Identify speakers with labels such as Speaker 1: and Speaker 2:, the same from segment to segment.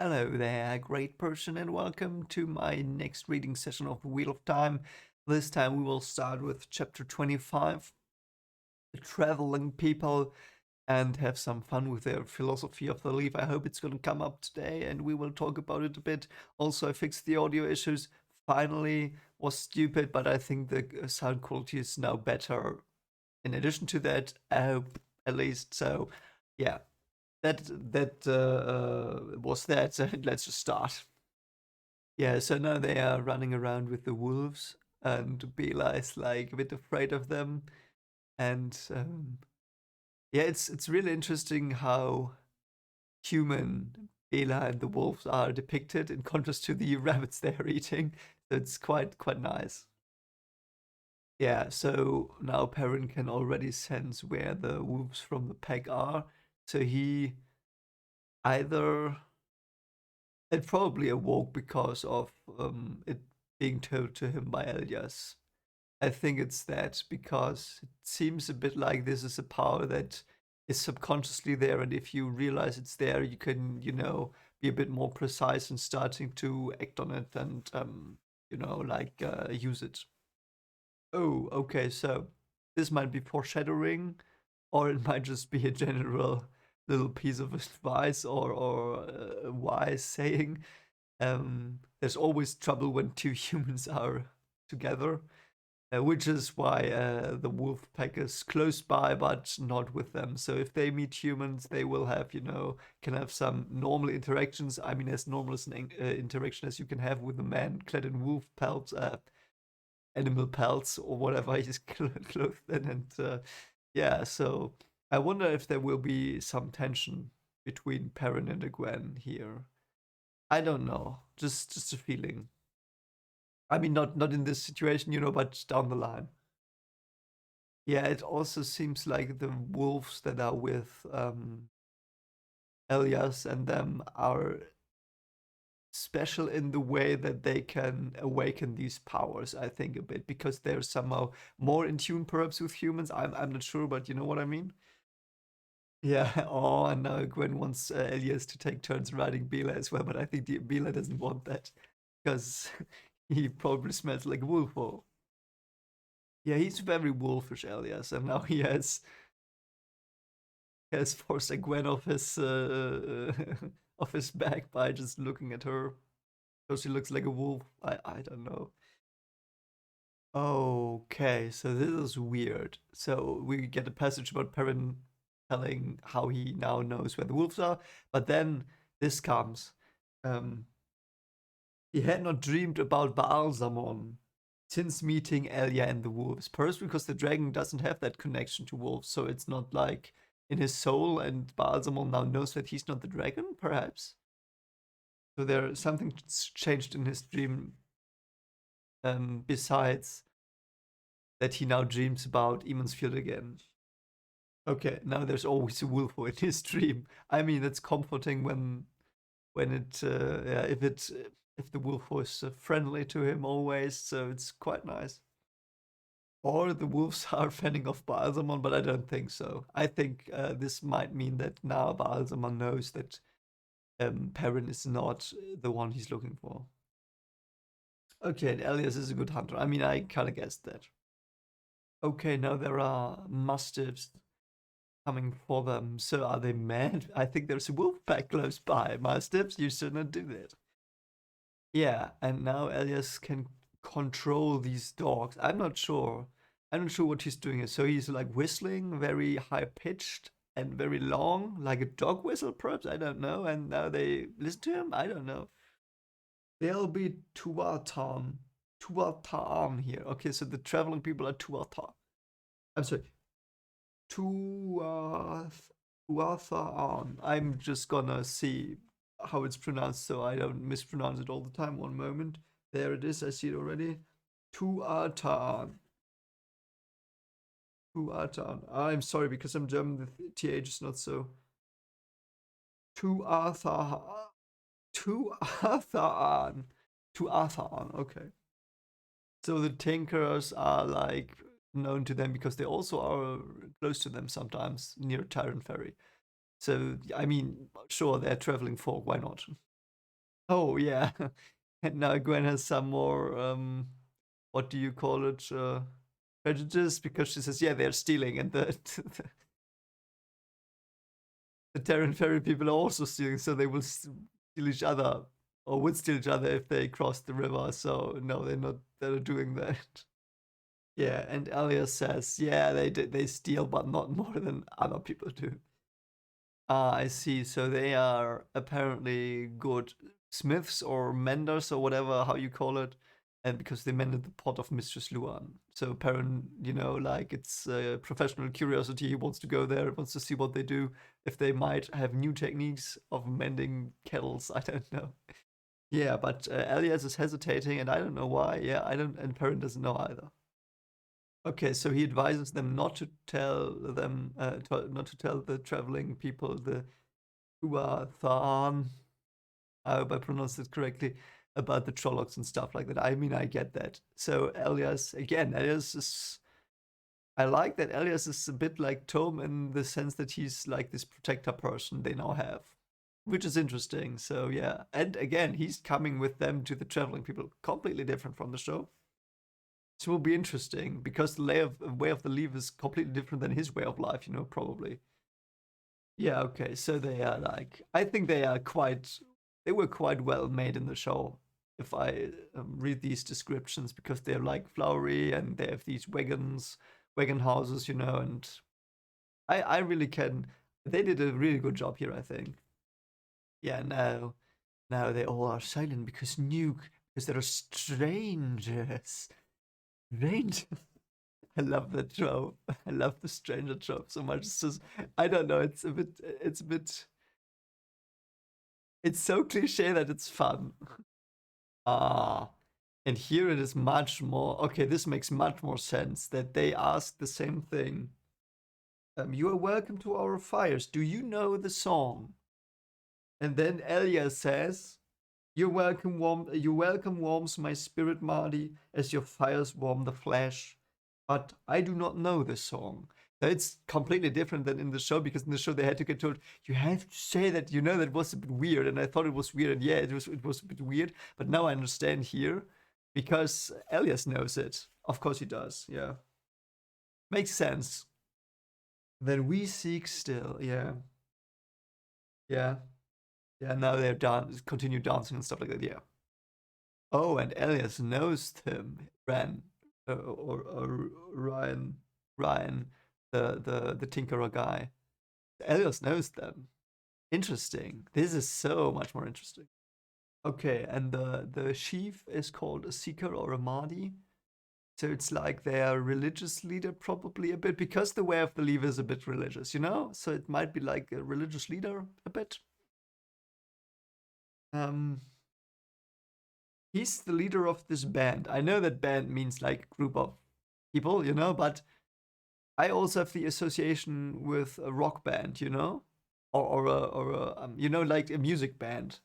Speaker 1: Hello there, great person, and welcome to my next reading session of the Wheel of Time. This time we will start with chapter 25, The Traveling People, and have some fun with their philosophy of the leaf. I hope it's going to come up today, and we will talk about it a bit. Also, I fixed the audio issues. Finally, was stupid, but I think the sound quality is now better. In addition to that, I hope at least so. Yeah, that was that. So let's just start. Yeah, so now they are running around with the wolves, and Bela is like a bit afraid of them. And yeah, it's really interesting how human Bela and the wolves are depicted in contrast to the rabbits they are eating. So it's quite nice. Yeah, so now Perrin can already sense where the wolves from the pack are. So he either it probably awoke because of it being told to him by Elias. I think it's that because it seems a bit like this is a power that is subconsciously there, and if you realize it's there, you can, be a bit more precise in starting to act on it and, use it. Oh, okay, so this might be foreshadowing, or it might just be a general little piece of advice or a wise saying. There's always trouble when two humans are together, which is why the wolf pack is close by but not with them. So if they meet humans, they will have, can have some normal interactions. I mean, as normal as an interaction as you can have with a man clad in wolf pelts, animal pelts, or whatever he's clothed in. And yeah, so I wonder if there will be some tension between Perrin and Gwen here. I don't know. Just a feeling. I mean, not in this situation, but down the line. Yeah, it also seems like the wolves that are with Elias and them are special in the way that they can awaken these powers, I think, a bit, because they're somehow more in tune perhaps with humans. I'm not sure, but you know what I mean? Yeah, oh, and now Gwen wants Elias to take turns riding Bela as well, but I think Bela doesn't want that because he probably smells like a wolf. Or yeah, he's very wolfish, Elias, and now he has forced a Gwen off his off his back by just looking at her because she looks like a wolf. I don't know. Okay, so this is weird. So we get a passage about Perrin telling how he now knows where the wolves are, but then this comes. Um, he had not dreamed about Baalzamon since meeting Elia and the wolves. First, because the dragon doesn't have that connection to wolves, so it's not like in his soul, and Baalzamon now knows that he's not the dragon, perhaps. So there something changed in his dream. Besides that, he now dreams about Emonsfield again. Okay, now there's always a wolf in his dream. I mean, it's comforting when it yeah, if the wolf was friendly to him always, so it's quite nice. Or the wolves are fending off Baalzamon, but I don't think so. I think this might mean that now Baalzamon knows that Perrin is not the one he's looking for. Okay, and Elias is a good hunter. I mean, I kind of guessed that. Okay, now there are mastiffs coming for them. So are they mad? I think there's a wolf pack close by. Mastiffs, you should not do that. Yeah, and now Elias can control these dogs. I'm not sure. I'm not sure what he's doing here. So he's like whistling, very high pitched and very long, like a dog whistle, perhaps. I don't know. And now they listen to him. I don't know. They'll be Tuatarn. Tuatarn here. Okay, so the traveling people are Tuatarn. I'm sorry. Tuatharn. I'm just gonna see how it's pronounced so I don't mispronounce it all the time. One moment. There it is. I see it already. Tuatharn. Tuatharn. I'm sorry because I'm German. The th is not so. Tuatharn. Tuatharn. Tuatharn. Okay. So the Tinkers are like known to them because they also are close to them sometimes near Tyrant Ferry. So I mean, sure, they're traveling folk. Why not? Oh yeah, and now Gwen has some more what do you call it? Prejudice because she says yeah they're stealing, and the Terran Ferry people are also stealing, so they will steal each other or would steal each other if they cross the river. So no, they're not. They're doing that. Yeah, and Elias says, yeah, they steal, but not more than other people do. Ah, I see. So they are apparently good smiths or menders or whatever how you call it, and because they mended the pot of Mistress Luan. So Perrin, like it's a professional curiosity. He wants to go there, wants to see what they do, if they might have new techniques of mending kettles. I don't know. Yeah, but Elias is hesitating, and I don't know why. Yeah, I don't, and Perrin doesn't know either. Okay, so he advises them not to tell them, not to tell the traveling people, the who are Thom, I hope I pronounced it correctly, about the Trollocs and stuff like that. I mean, I get that. So Elias, again, Elias is. I like that Elias is a bit like Thom in the sense that he's like this protector person they now have, which is interesting. So yeah, and again, he's coming with them to the traveling people, completely different from the show. So it will be interesting because the way of the leave is completely different than his way of life, probably. Yeah, okay. So they are like, I think they were quite well made in the show. If I read these descriptions, because they're like flowery and they have these wagon houses, and I really can. They did a really good job here, I think. Yeah, now they all are silent because there are strangers. Strangers. I love that trope. I love the stranger trope so much. It's just, I don't know. It's so cliche that it's fun. Ah, and here it is much more. Okay, this makes much more sense that they ask the same thing. You are welcome to our fires. Do you know the song? And then Elia says, Your welcome warms my spirit, Marty, as your fires warm the flesh. But I do not know the song. So it's completely different than in the show, because in the show they had to get told, you have to say that, that was a bit weird. And I thought it was weird. And yeah, it was a bit weird. But now I understand here because Elias knows it. Of course he does. Yeah. Makes sense. Then we seek still. Yeah. Yeah. Yeah. Now they're continue dancing and stuff like that. Yeah. Oh, and Elias knows him, or Ryan, the Tinkerer guy. Elias knows them. Interesting. This is so much more interesting. Okay, and the chief is called a seeker or a Mahdi. So it's like their religious leader, probably a bit, because the way of the leave is a bit religious, So it might be like a religious leader a bit. Um, he's the leader of this band. I know that band means like group of people, but I also have the association with a rock band, or like a music band.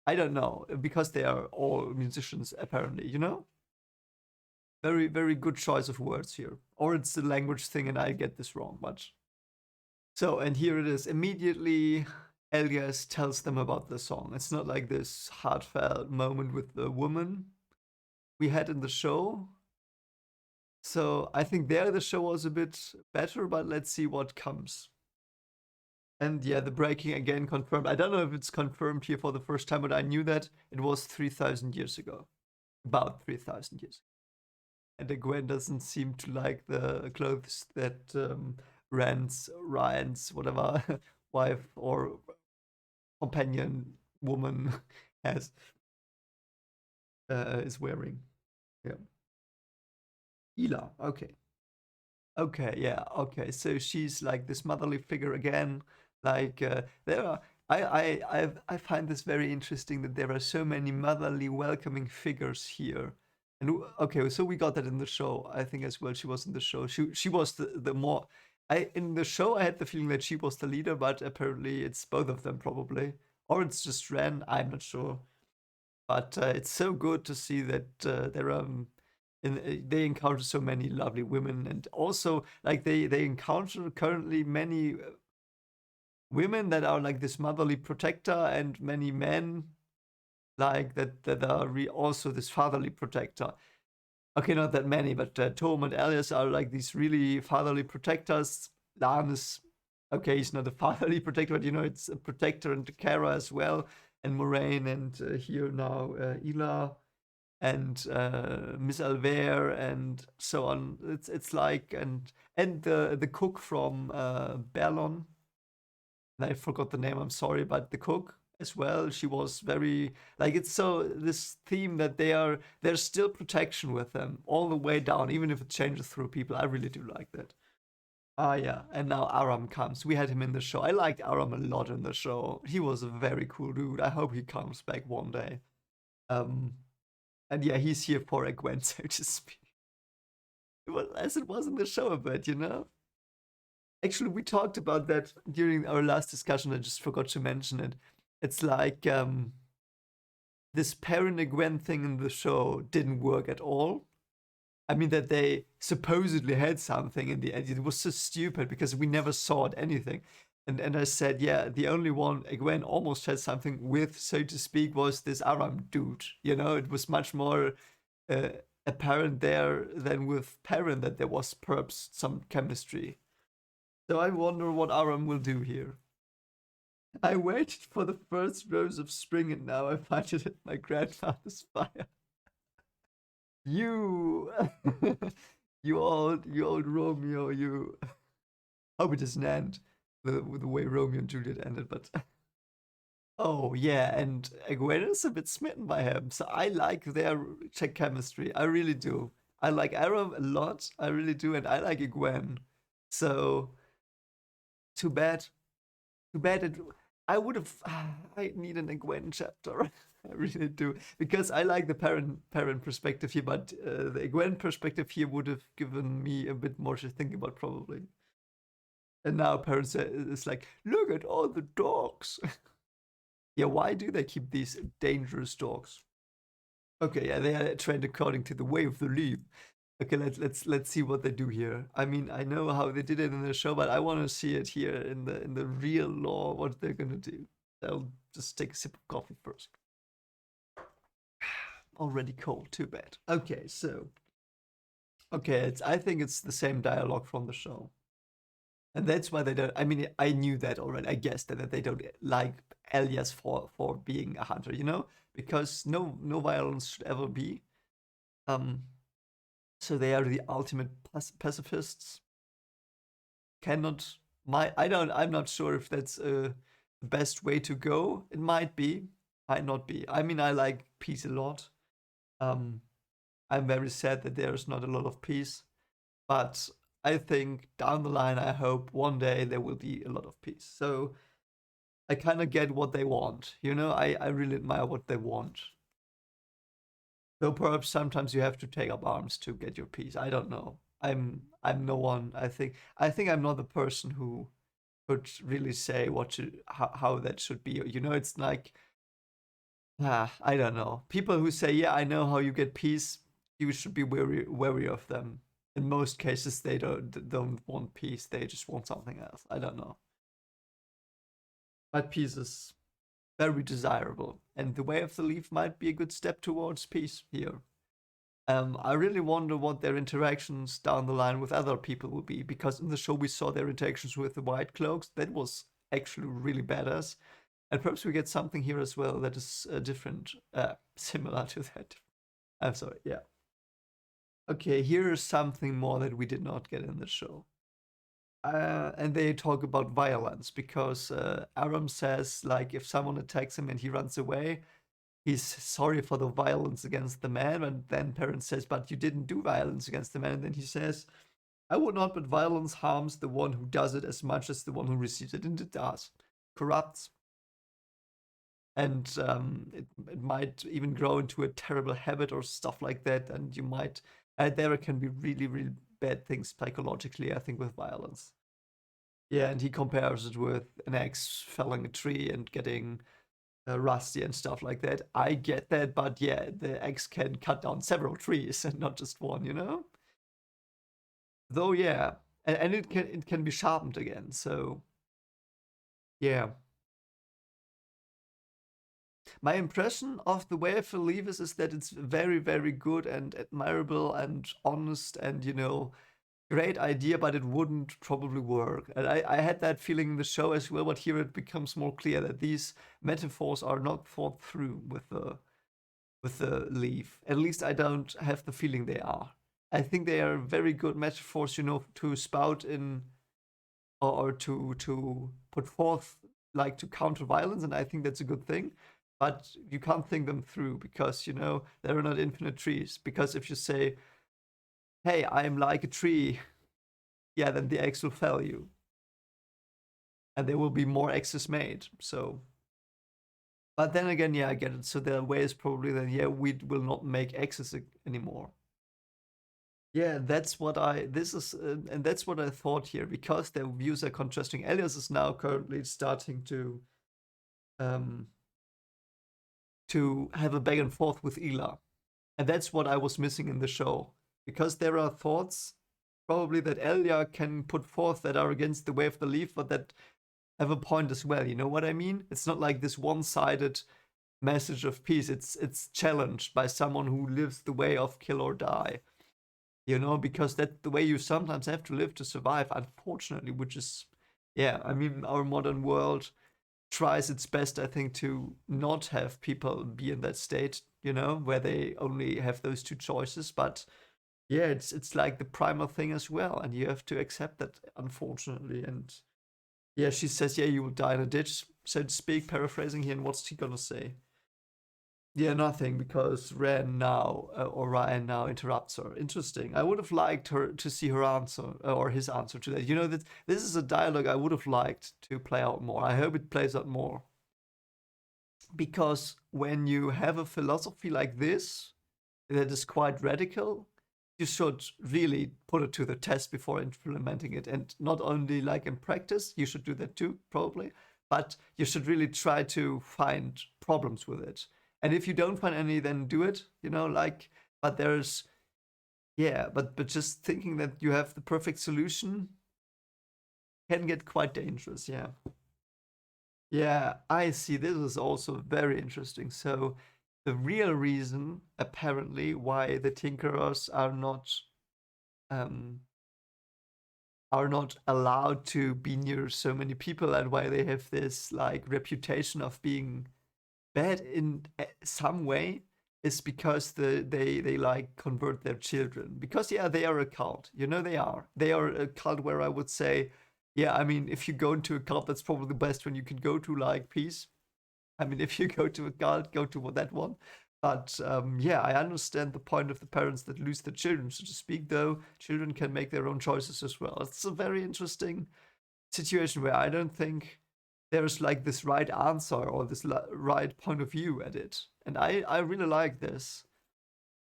Speaker 1: I don't know, because they are all musicians apparently, Very, very good choice of words here. Or it's the language thing and I get this wrong, but. So, and here it is. Immediately, Elias tells them about the song. It's not like this heartfelt moment with the woman we had in the show. So I think there the show was a bit better, but let's see what comes. And yeah, the breaking again confirmed. I don't know if it's confirmed here for the first time, but I knew that it was 3,000 years ago. About 3,000 years. And the Gwen doesn't seem to like the clothes that Ryan's, whatever, wife or companion woman has, is wearing. Yeah. Ela, okay. Okay, yeah, okay. So she's like this motherly figure again. Like there are, I find this very interesting that there are so many motherly, welcoming figures here. And okay, so we got that in the show, I think as well. She was in the show. She was the more. I in the show I had the feeling that she was the leader, but apparently it's both of them probably, or it's just Ren. I'm not sure. But it's so good to see that there are they encounter so many lovely women, and also like they encounter currently many women that are like this motherly protector, and many men like that are also this fatherly protector. Okay, not that many, but Thom and Aiel are like these really fatherly protectors. Lan is okay, he's not a fatherly protector, but it's a protector and a carer as well. And Moraine and here now Ila and Miss Alver and so on. It's like and the cook from Berlon. I forgot the name. I'm sorry, but the cook as well. She was very like it's so this theme that there's still protection with them all the way down, even if it changes through people. I really do like that. Ah, yeah. And now Aram comes. We had him in the show. I liked Aram a lot in the show. He was a very cool dude. I hope he comes back one day. Um, and yeah, he's here for a Gwen, so to speak. Well, as it was in the show a bit. Actually, we talked about that during our last discussion. I just forgot to mention it. It's like this Perrin Gwen thing in the show didn't work at all. I mean, that they supposedly had something in the end. It was so stupid because we never saw anything. And I said, yeah, the only one Gwen almost had something with, so to speak, was this Aram dude. It was much more uh, apparent there than with Perrin that there was perhaps some chemistry. So I wonder what Aram will do here. I waited for the first rose of spring and now I find it at my grandfather's fire. You, you old Romeo, you. Hope it doesn't end the way Romeo and Juliet ended, but. Oh yeah, and Gwen is a bit smitten by him, so I like their Czech chemistry. I really do. I like Aram a lot. I really do, and I like Gwen. So too bad. Too bad it. I would have. I need an Gwen chapter. I really do because I like the parent perspective here, but the Gwen perspective here would have given me a bit more to think about probably. And now parents is like, look at all the dogs. Yeah, why do they keep these dangerous dogs? Okay, yeah, they are trained according to the way of the leaf. Okay, let's see what they do here. I mean, I know how they did it in the show, but I want to see it here in the real law. What they're gonna do. I'll just take a sip of coffee first. Already cold. Too bad. Okay, so I think it's the same dialogue from the show, and that's why they don't. I mean, I knew that already. I guessed that they don't like Elias for being a hunter. Because no violence should ever be. Um, so they are the ultimate pacifists. Cannot my I don't I'm not sure if that's the best way to go. It might not be. I mean, I like peace a lot. Um, I'm very sad that there's not a lot of peace, but I think down the line, I hope one day there will be a lot of peace. So I kind of get what they want. I really admire what they want. Though perhaps sometimes you have to take up arms to get your peace. I don't know. I'm no one. I think I'm not the person who could really say how that should be. It's like I don't know. People who say, "Yeah, I know how you get peace," you should be wary of them. In most cases, they don't want peace. They just want something else. I don't know. But peace is very desirable, and the way of the leaf might be a good step towards peace here. I really wonder what their interactions down the line with other people will be, because in the show we saw their interactions with the White Cloaks. That was actually really badass. And perhaps we get something here as well that is different, similar to that. I'm sorry, yeah. Okay, here is something more that we did not get in the show. And they talk about violence because Aram says, like, if someone attacks him and he runs away, he's sorry for the violence against the man. And then Perrin says, but you didn't do violence against the man. And then he says, I would not, but violence harms the one who does it as much as the one who receives it. And it does. Corrupts. And it might even grow into a terrible habit or stuff like that. And you might, there can be really, really bad things psychologically, I think, with violence. Yeah, and he compares it with an axe felling a tree and getting rusty and stuff like that. I get that, but yeah, the axe can cut down several trees and not just one. Though yeah, and it can be sharpened again. So yeah, My impression of the way of the Leavers is that it's very, very good and admirable and honest and, great idea, but it wouldn't probably work. And I had that feeling in the show as well, but here it becomes more clear that these metaphors are not thought through with the leaf. At least I don't have the feeling they are. I think they are very good metaphors, to spout in or to put forth, like to counter violence, and I think that's a good thing. But you can't think them through because there are not infinite trees. Because if you say, "Hey, I'm like a tree," yeah, then the eggs will fail you, and there will be more eggs made. So, but then again, yeah, I get it. So the way is probably that yeah, we will not make eggs anymore. Yeah, that's what I. This is, and that's what I thought here because their views are contrasting. Elias is now currently starting um, to have a back and forth with Ela. And that's what I was missing in the show. Because there are thoughts probably that Elia can put forth that are against the way of the leaf, but that have a point as well. You know what I mean? It's not like this one-sided message of peace. It's challenged by someone who lives the way of kill or die. Because that's the way you sometimes have to live to survive, unfortunately, which is yeah, I mean our modern world tries its best, I think, to not have people be in that state, where they only have those two choices. But yeah, it's like the primal thing as well, and you have to accept that, unfortunately. And yeah, she says, yeah, you will die in a ditch, so to speak, paraphrasing here. And what's he gonna say? Yeah, nothing, because Ryan now interrupts her. Interesting. I would have liked her to see her answer or his answer to that. That this is a dialogue I would have liked to play out more. I hope it plays out more. Because when you have a philosophy like this that is quite radical, you should really put it to the test before implementing it. And not only like in practice, you should do that too, probably, but you should really try to find problems with it. And if you don't find any, then do it, but there's, yeah, but just thinking that you have the perfect solution can get quite dangerous, yeah. Yeah, I see. This is also very interesting. So, the real reason, apparently, why the Tinkerers um, are not allowed to be near so many people, and why they have this like reputation of being bad in some way, is because they like convert their children. Because yeah, they are a cult. They are a cult where I would say yeah, I mean, if you go into a cult, that's probably the best one you can go to, like peace. I mean, if you go to a cult, go to that one. But yeah, I understand the point of the parents that lose their children, so to speak, though. Children can make their own choices as well. It's a very interesting situation where I don't think there's like this right answer or this right point of view at it. And I really like this.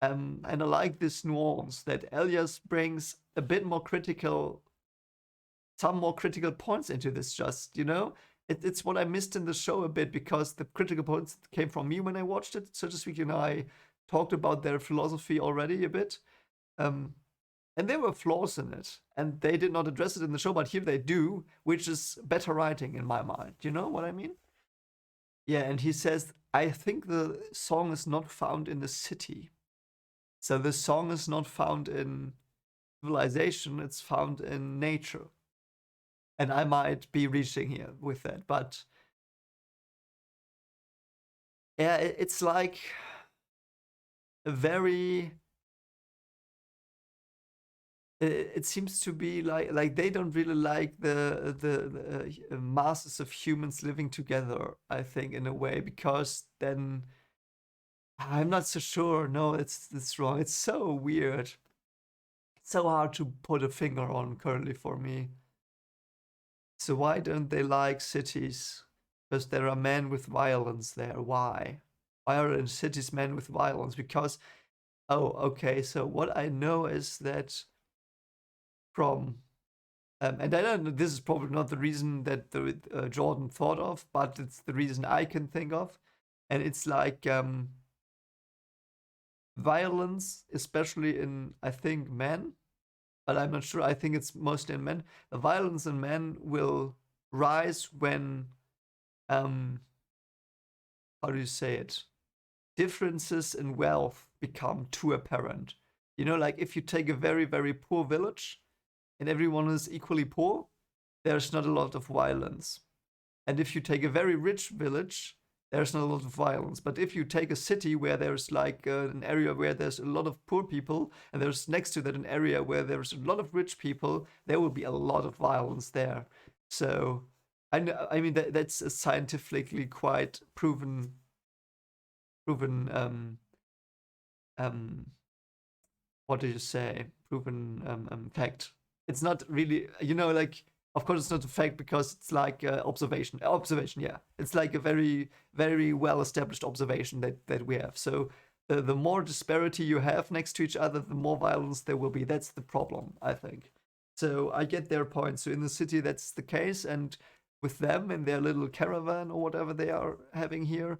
Speaker 1: And I like this nuance that Elias brings a bit more critical some more critical points into this it's what I missed in the show a bit because the critical points came from me when I watched it, so to speak. I talked about their philosophy already a bit, and there were flaws in it, and they did not address it in the show, but here they do, which is better writing in my mind. You know what I mean? Yeah, and he says, I think the song is not found in the city. So the song is not found in civilization, it's found in nature. And I might be reaching here with that, but yeah, it's like a very. It seems to be like they don't really like the masses of humans living together. I think in a way because then I'm not so sure. No, it's wrong. It's so weird. It's so hard to put a finger on currently for me. So why don't they like cities? Because there are men with violence there. Why? Why are in cities men with violence? Because oh, okay. So what I know is that from and I don't know. This is probably not the reason that Jordan thought of, but it's the reason I can think of, and it's like violence, especially in I think men, but I'm not sure. I think it's mostly in men. The violence in men will rise when um how do you say it? Differences in wealth become too apparent. You know, like if you take a very, very poor village and everyone is equally poor, there's not a lot of violence. And if you take a very rich village, there's not a lot of violence. But if you take a city where there's like an area where there's a lot of poor people, and there's next to that an area where there's a lot of rich people, there will be a lot of violence there. So, I mean that's a scientifically quite proven um what did you say? Proven fact. It's not really, you know, like of course it's not a fact because it's like observation. Observation, yeah. It's like a very, very well established observation that we have. So the more disparity you have next to each other, the more violence there will be. That's the problem, I think. So I get their point. So in the city, that's the case, and with them in their little caravan or whatever they are having here,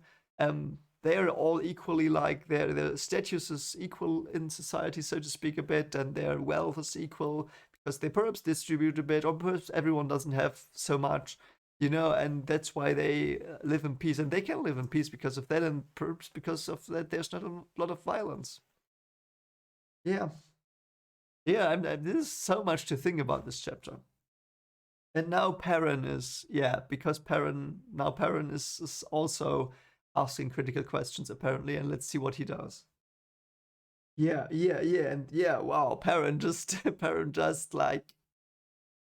Speaker 1: they are all equally like their status is equal in society, so to speak, a bit, and their wealth is equal because they perhaps distribute a bit, or perhaps everyone doesn't have so much, you know, and that's why they live in peace, and they can live in peace because of that, and perhaps because of that, there's not a lot of violence. Yeah, yeah, there's so much to think about this chapter. And now Perrin is, yeah, because Perrin is also asking critical questions apparently, and let's see what he does. Yeah, yeah, yeah, and yeah, wow, Perrin just like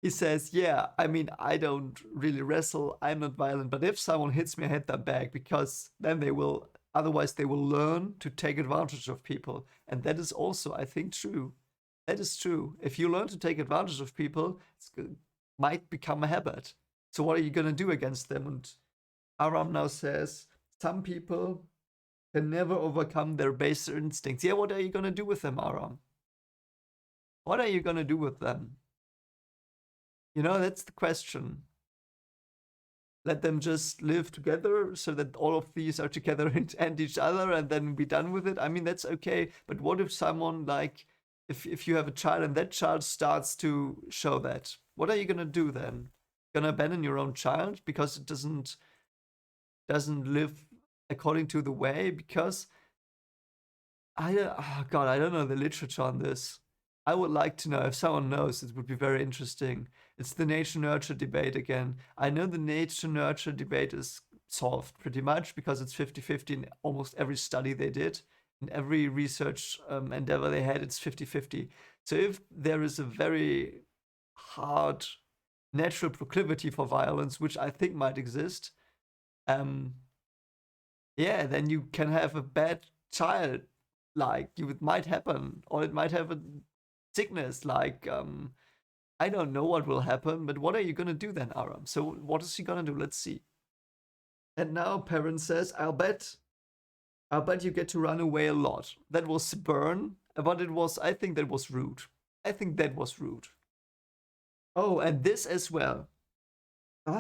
Speaker 1: he says, yeah, I mean, I don't really wrestle, I'm not violent, but if someone hits me, I hit them back because then otherwise they will learn to take advantage of people, and that is also, I think, true. That is true. If you learn to take advantage of people, it might become a habit. So what are you gonna do against them? And Aram now says, some people can never overcome their baser instincts. Yeah, what are you gonna do with them, Aram? What are you gonna do with them? You know, that's the question. Let them just live together so that all of these are together and each other and then be done with it. I mean, that's okay. But what if someone like, if you have a child and that child starts to show that, what are you gonna do then? Gonna abandon your own child because it doesn't live according to the way? Because God, I don't know the literature on this. I would like to know. If someone knows, it would be very interesting. It's the nature-nurture debate again. I know the nature-nurture debate is solved pretty much because it's 50-50 in almost every study they did. In every research endeavor they had, it's 50-50. So if there is a very hard natural proclivity for violence, which I think might exist, yeah, then you can have a bad child. Like it might happen, or it might have a sickness. Like I don't know what will happen, but what are you gonna do then, Aram? So what is he gonna do? Let's see. And now Perrin says, I'll bet you get to run away a lot. That was burn, but I think that was rude. I think that was rude. Oh, and this as well.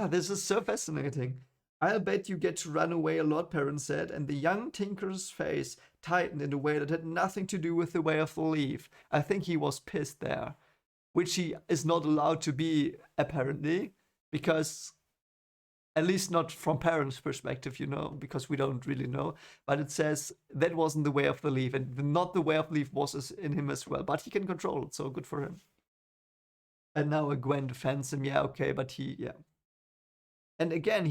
Speaker 1: This is so fascinating. I'll bet you get to run away a lot, Perrin said, and the young tinker's face tightened in a way that had nothing to do with the way of the leaf. I think he was pissed there, which he is not allowed to be, apparently, because, at least not from Perrin's perspective, you know, because we don't really know, but it says that wasn't the way of the leaf, and not the way of the leaf was in him as well, but he can control it, so good for him. And now Gwen defends him, yeah, okay, but yeah. And again,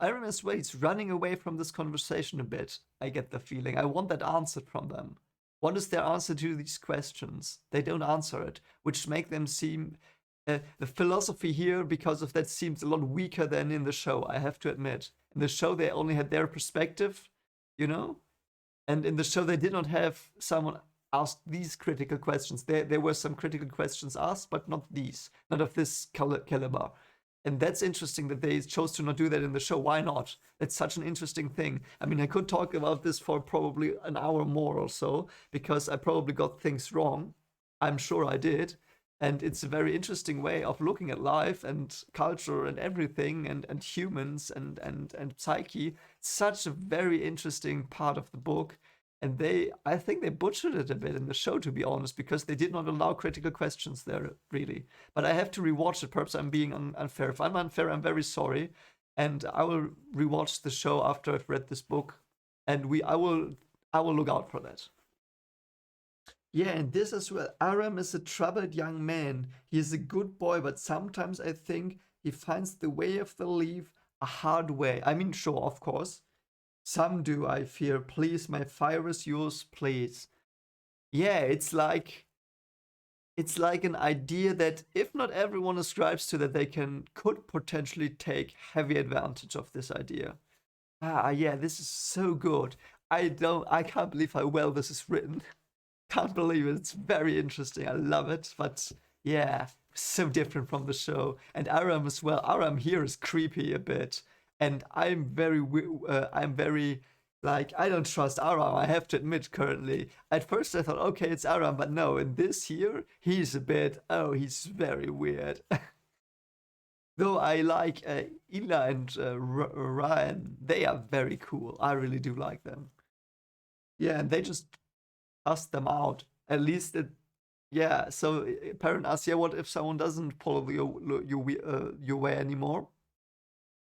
Speaker 1: Iron as well, he's running away from this conversation a bit. I get the feeling. I want that answered from them. What is their answer to these questions? They don't answer it, which make them seem... the philosophy here, because of that, seems a lot weaker than in the show, I have to admit. In the show, they only had their perspective, you know? And in the show, they did not have someone ask these critical questions. There were some critical questions asked, but not these. Not of this caliber. And that's interesting that they chose to not do that in the show. Why not? It's such an interesting thing. I mean, I could talk about this for probably an hour more or so, because I probably got things wrong. I'm sure I did. And it's a very interesting way of looking at life and culture and everything and humans and psyche. Such a very interesting part of the book. And I think they butchered it a bit in the show, to be honest, because they did not allow critical questions there, really. But I have to rewatch it. Perhaps I'm being unfair. If I'm unfair, I'm very sorry. and I will rewatch the show after I've read this book, and I will look out for that. Yeah, and this as well. Aram is a troubled young man. He is a good boy, but sometimes I think he finds the way of the leaf a hard way. I mean, sure, of course. Some do, I fear. Please, my fire is yours, please. Yeah, it's like an idea that if not everyone ascribes to that, they could potentially take heavy advantage of this idea. Yeah, this is so good. I can't believe how well this is written. Can't believe it. It's very interesting. I love it. But yeah, so different from the show. And Aram as well. Aram here is creepy a bit. And I'm very, like, I don't trust Aram, I have to admit currently. At first I thought, okay, it's Aram, but no, in this here, he's a bit, oh, he's very weird. Though I like Ila and Ryan, they are very cool. I really do like them. Yeah, and they just cast them out. At least it, yeah. So parent asks, yeah, what if someone doesn't follow your way anymore?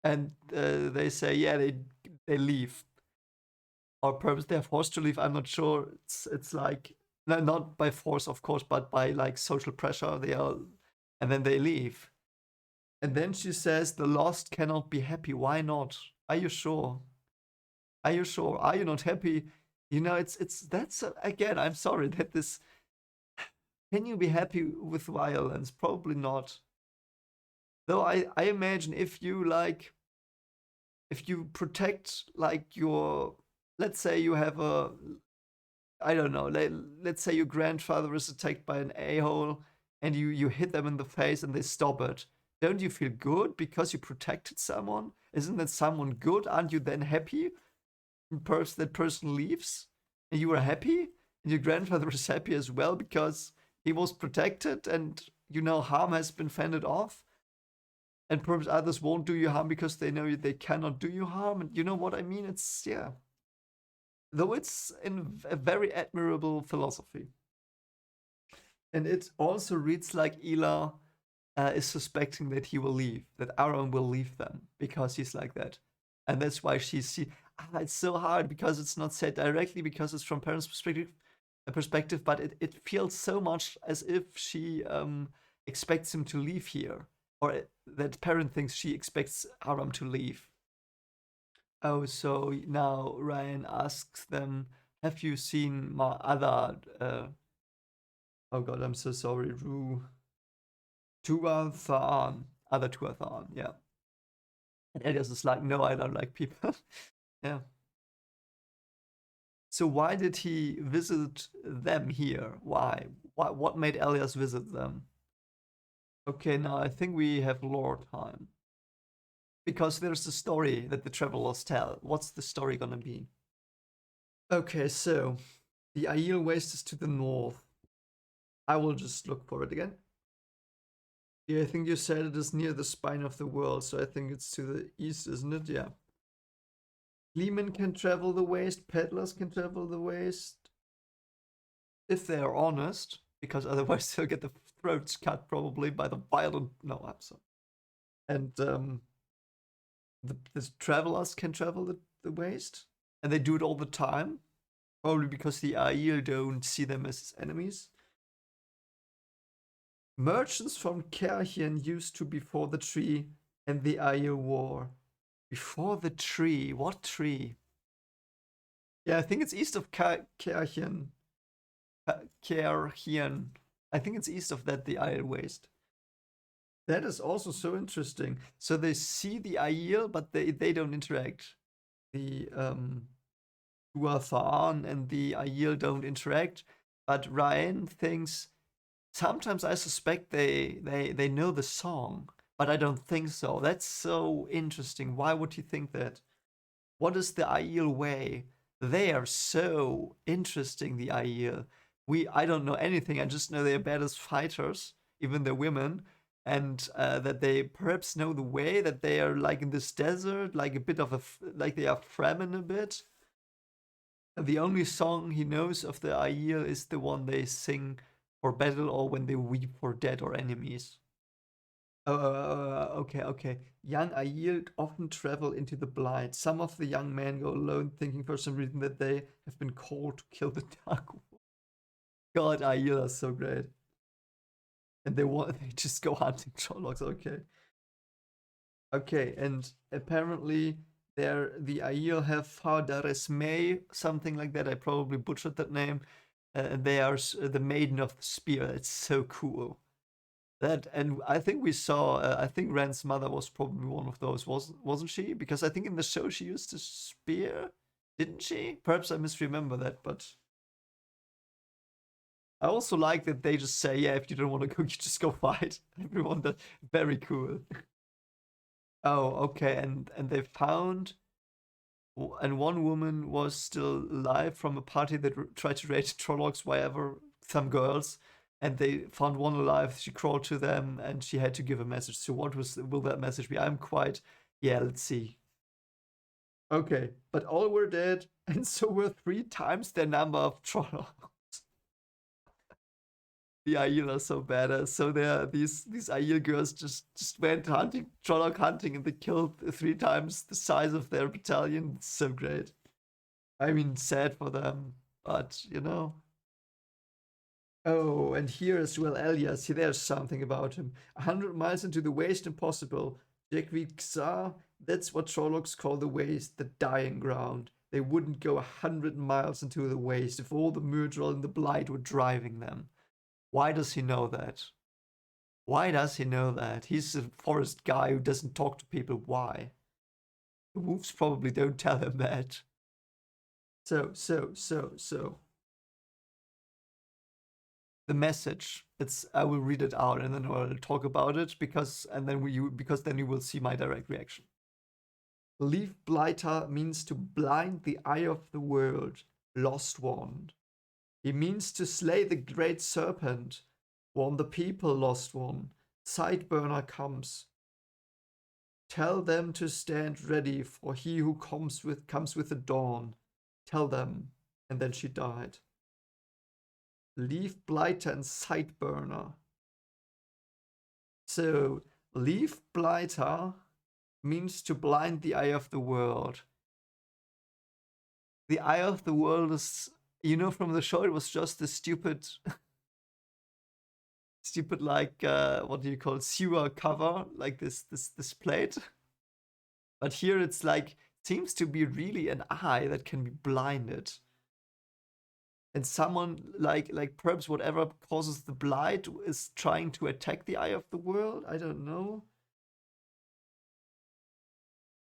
Speaker 1: And they say, yeah, they leave, or perhaps they're forced to leave. I'm not sure. It's like, no, not by force, of course, but by like social pressure. They are, and then they leave. And then she says, the lost cannot be happy. Why not? Are you sure? Are you sure? Are you not happy? You know, that's again. I'm sorry that this. Can you be happy with violence? Probably not. Though I imagine if you protect like your, let's say you have a, I don't know, let's say your grandfather is attacked by an a-hole and you hit them in the face and they stop it. Don't you feel good because you protected someone? Isn't that someone good? Aren't you then happy? Perhaps that person leaves and you are happy, and your grandfather is happy as well because he was protected and harm has been fended off, and perhaps others won't do you harm because they know they cannot do you harm. And you know what I mean? It's, yeah, though it's in a very admirable philosophy. And it also reads like Ela is suspecting that he will leave, that Aaron will leave them because he's like that. And that's why it's so hard because it's not said directly, because it's from parents' perspective, but it feels so much as if she expects him to leave here, or that parent thinks she expects Aram to leave. Oh, so now Ryan asks them, have you seen my other, oh god, I'm so sorry, Tuathan, other Tuathan, yeah. And Elias is like, no, I don't like people. Yeah. So why did he visit them here? Why? What made Elias visit them? Okay, now I think we have lore time. Because there's a story that the travelers tell. What's the story gonna be? Okay, so the Aiel Waste is to the north. I will just look for it again. Yeah, I think you said it is near the spine of the world, so I think it's to the east, isn't it? Yeah. Leemen can travel the waste, peddlers can travel the waste. If they are honest, because otherwise they'll get the throats cut probably by the violent. No, I'm sorry. And the travelers can travel the waste, and they do it all the time, probably because the Aiel don't see them as enemies. Merchants from Kerhian used to before the tree and the Aiel war. Before the tree? What tree? Yeah, I think it's east of Kerhian. Kerhian. I think it's east of that, the Aiel Waste. That is also so interesting. So they see the Aiel, but they don't interact. The Tuathan and the Aiel don't interact. But Ryan thinks, sometimes I suspect they know the song, but I don't think so. That's so interesting. Why would he think that? What is the Aiel way? They are so interesting, the Aiel. I don't know anything. I just know they're bad as fighters, even they're women, and that they perhaps know the way. That they are like in this desert, like a bit of like they are Fremen a bit. The only song he knows of the Aiel is the one they sing for battle or when they weep for dead or enemies. Okay. Young Aiel often travel into the blight. Some of the young men go alone, thinking for some reason that they have been called to kill the Dark Wolf. God, Aiel are so great. And they just go hunting Trollocs. Okay, and apparently the Aiel have Fardaresme, something like that. I probably butchered that name. They are the Maiden of the Spear. It's so cool. That, and I think we saw. I think Ren's mother was probably one of those, wasn't she? Because I think in the show she used a spear, didn't she? Perhaps I misremember that, but I also like that they just say, yeah, if you don't want to go, you just go fight. Everyone, that very cool. Oh, okay, and they found, and one woman was still alive from a party that tried to raid Trollocs, wherever, some girls, and they found one alive. She crawled to them, and she had to give a message. So what will that message be? I'm quite, yeah. Let's see. Okay, but all were dead, and so were 3 times their number of Trollocs. The Aiel are so badass. So there, these Aiel girls just went hunting, Trolloc hunting, and they killed 3 times the size of their battalion. It's so great. I mean, sad for them, but you know. Oh, and here as well, Elias. See, there's something about him. 100 miles into the waste, impossible. Jekviksa, that's what Trollocs call the waste, the dying ground. They wouldn't go 100 miles into the waste if all the Myrddraal and the Blight were driving them. Why does he know that? Why does he know that? He's a forest guy who doesn't talk to people. Why? The wolves probably don't tell him that. So. The message. It's, I will read it out and then I'll talk about it because then you will see my direct reaction. Leaf blighter means to blind the eye of the world, lost one. He means to slay the great serpent, warn the people, lost one. Sideburner comes. Tell them to stand ready, for he who comes with the dawn. Tell them. And then she died. Leaf blighter and sideburner. So, leaf blighter means to blind the eye of the world. The eye of the world is, you know, from the show, it was just a stupid, like, what do you call it, sewer cover, like this plate. But here it's like, seems to be really an eye that can be blinded. And someone like perhaps whatever causes the blight is trying to attack the eye of the world. I don't know.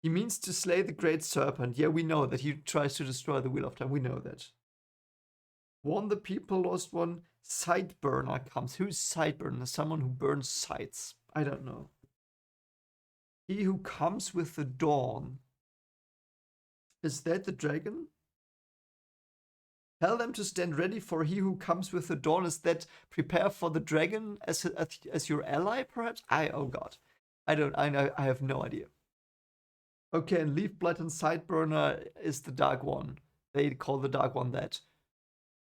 Speaker 1: He means to slay the great serpent. Yeah, we know that he tries to destroy the wheel of time. We know that. Warn the people, lost one. Sideburner comes. Who's Sideburner? Someone who burns sides. I don't know. He who comes with the dawn. Is that the dragon? Tell them to stand ready for he who comes with the dawn. Is that prepare for the dragon as your ally, perhaps? Oh god. I have no idea. Okay, and Leaf Blood and Sideburner is the Dark One. They call the Dark One that.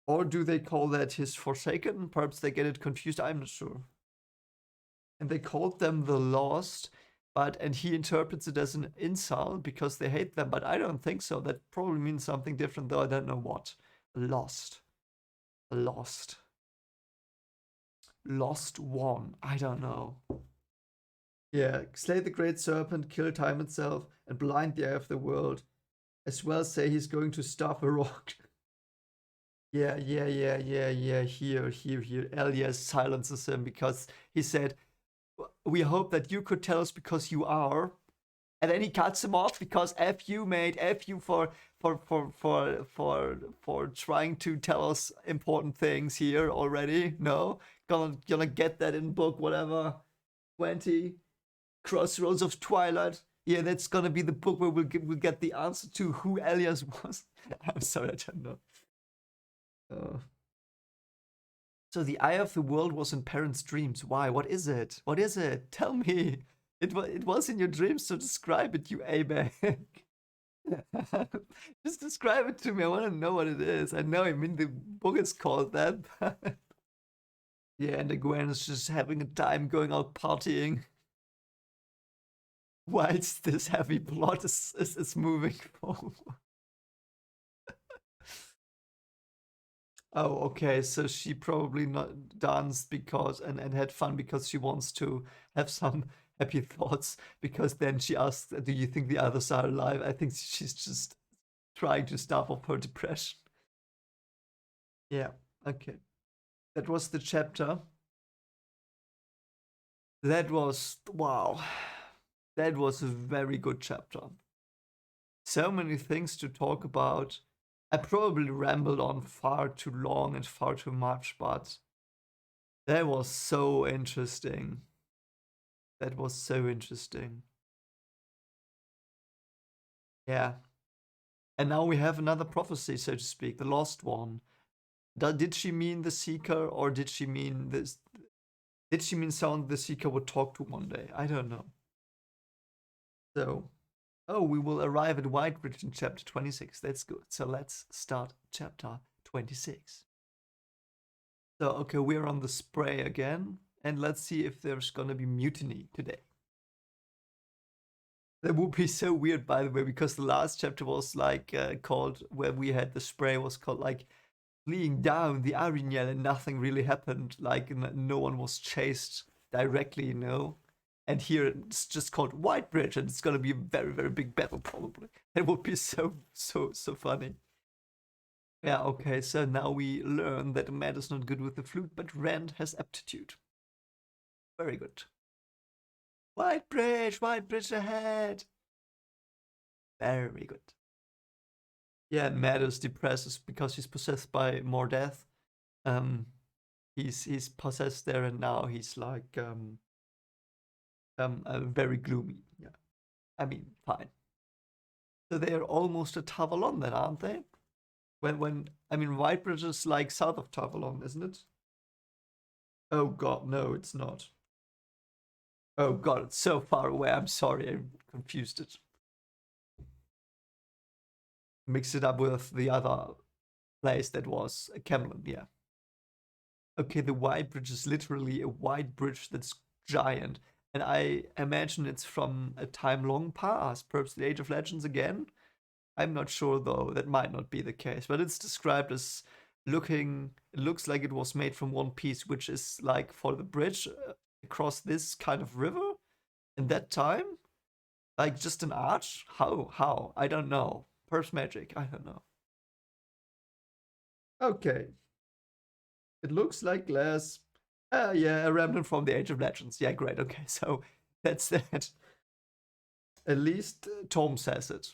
Speaker 1: Or do they call that his Forsaken? Perhaps they get it confused, I'm not sure. And they called them the Lost, and he interprets it as an insult because they hate them, but I don't think so. That probably means something different, though I don't know what. Lost. Lost one. I don't know. Yeah, slay the great serpent, kill time itself, and blind the eye of the world. As well say he's going to stuff a rock. Yeah. Here. Elias silences him because he said, we hope that you could tell us because you are. And then he cuts him off because F you, mate. F you for trying to tell us important things here already. No, gonna get that in book whatever 20 Crossroads of Twilight. Yeah, that's gonna be the book where we'll get the answer to who Elias was. I'm sorry, I don't know. So the eye of the world was in parents' dreams. Why? What is it? What is it? Tell me. It was in your dreams, so describe it, you A-bag. Just describe it to me. I want to know what it is. I know, I mean, the book is called that. Yeah, and the Gwen is just having a time going out partying. whilst this heavy plot is moving forward. Oh, okay. So she probably not danced because and had fun because she wants to have some happy thoughts. Because then she asks, "Do you think the others are alive?" I think she's just trying to stave off her depression. Yeah. Okay. That was the chapter. That was wow. That was a very good chapter. So many things to talk about. I probably rambled on far too long and far too much, but that was so interesting. That was so interesting. Yeah. And now we have another prophecy, so to speak, the lost one. Did she mean the Seeker, or did she mean this? Did she mean someone the Seeker would talk to one day? I don't know. So, oh, we will arrive at Whitebridge in chapter 26. That's good. So let's start chapter 26. So, okay, we're on the spray again, and let's see if there's gonna be mutiny today. That would be so weird, by the way, because the last chapter was like called, where we had the spray, was called like fleeing down the Ariel, and nothing really happened. Like no one was chased directly, you know. And here it's just called Whitebridge, and it's gonna be a very, very big battle, probably. It would be so funny. Yeah, okay, so now we learn that Matt is not good with the flute, but Rand has aptitude. Very good. Whitebridge ahead. Very good. Yeah, and Matt is depressed because he's possessed by more death. He's possessed there, and now he's like very gloomy. Yeah, I mean, fine. So they are almost at Tavalon then, aren't they? When I mean, Whitebridge is like south of Tavalon, isn't it? Oh God, no, it's not. Oh God, it's so far away. I'm sorry, I confused it. Mix it up with the other place that was Camelon, yeah. Okay, the Whitebridge is literally a white bridge that's giant. And I imagine it's from a time long past, perhaps the Age of Legends again. I'm not sure though, that might not be the case, but it's described as it looks like it was made from one piece, which is like for the bridge across this kind of river in that time. Like just an arch? How? I don't know. Perhaps magic, I don't know. Okay. It looks like glass. Yeah, a remnant from the Age of Legends. Yeah, great. Okay, so that's that. At least Thom says it.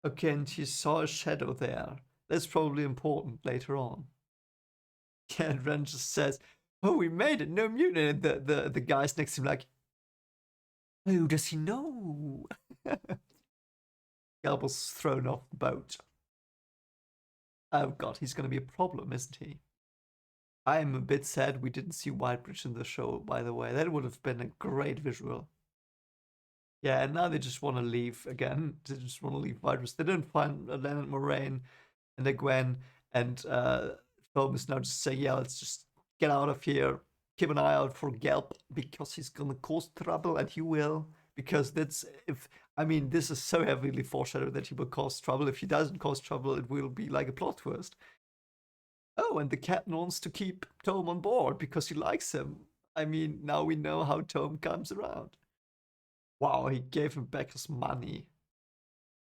Speaker 1: Okay, and he saw a shadow there. That's probably important later on. Yeah, and Ren just says, "Oh, we made it. No mutant." And the guys next to him like, "Oh, does he know?" Galble's thrown off the boat. Oh God, he's gonna be a problem, isn't he? I am a bit sad we didn't see Whitebridge in the show, by the way. That would have been a great visual. Yeah, and now they just want to leave again. They just want to leave Whitebridge. They don't find Leonard Moraine and Gwen, and Thom is now just saying, yeah, let's just get out of here. Keep an eye out for Gelb because he's gonna cause trouble, and he will. Because that's if I mean this is so heavily foreshadowed that he will cause trouble. If he doesn't cause trouble, it will be like a plot twist. Oh, and the captain wants to keep Thom on board because he likes him. I mean, now we know how Thom comes around. Wow, he gave him back his money.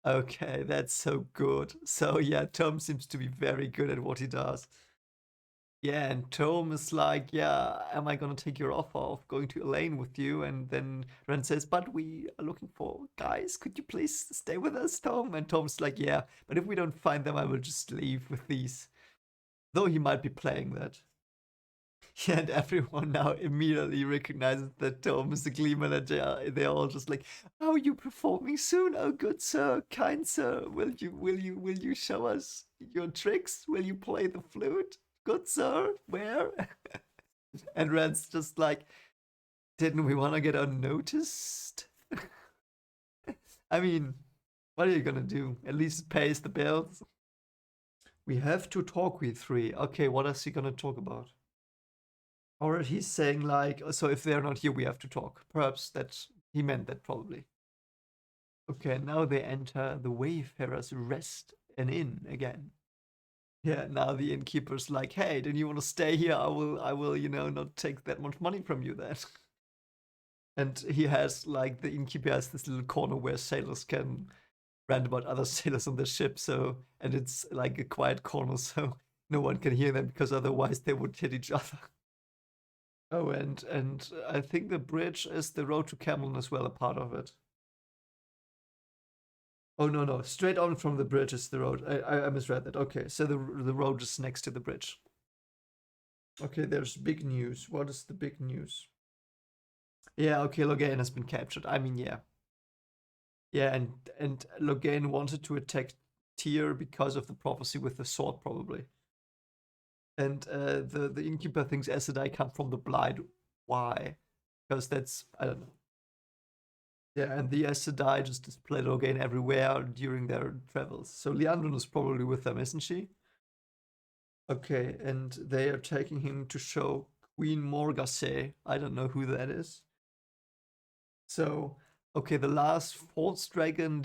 Speaker 1: Okay, that's so good. So yeah, Thom seems to be very good at what he does. Yeah, and Thom is like, yeah, am I gonna take your offer of going to Elaine with you? And then Ren says, but we are looking for guys. Could you please stay with us, Thom? And Thom's like, yeah, but if we don't find them, I will just leave with these. Though he might be playing that. Yeah, and everyone now immediately recognizes that Thom is the Gleeman, and they're all just like, "How are you performing soon? Oh, good sir, kind sir. Will you show us your tricks? Will you play the flute, good sir? Where?" And Rand's just like, "Didn't we want to get unnoticed?" I mean, what are you gonna do? At least it pays the bills. We have to talk, we three. Okay, what is he gonna talk about? Or he's saying like, so if they're not here, we have to talk. Perhaps that He meant that probably. Okay, now they enter the Wayfarer's Rest, an inn again. Yeah, now the innkeeper's like, hey, don't you want to stay here? I will, not take that much money from you then. And he has, like, the innkeeper has this little corner where sailors can rant about other sailors on the ship, and it's like a quiet corner, so no one can hear them because otherwise they would hit each other. Oh, and I think the bridge is the road to Camelon as well, a part of it. Oh no, no, straight on from the bridge is the road. I misread that. Okay, so the road is next to the bridge. Okay, there's big news. What is the big news? Yeah, okay, Logain has been captured. I mean, yeah. Yeah, and Logain wanted to attack Tyr because of the prophecy with the sword, probably. And the innkeeper thinks Aes Sedai come from the blind. Why? Because that's, I don't know. Yeah, and the Aes Sedai just display Logain everywhere during their travels. So Liandrin is probably with them, isn't she? Okay, and they are taking him to show Queen Morgase. I don't know who that is. So, okay, the last false dragon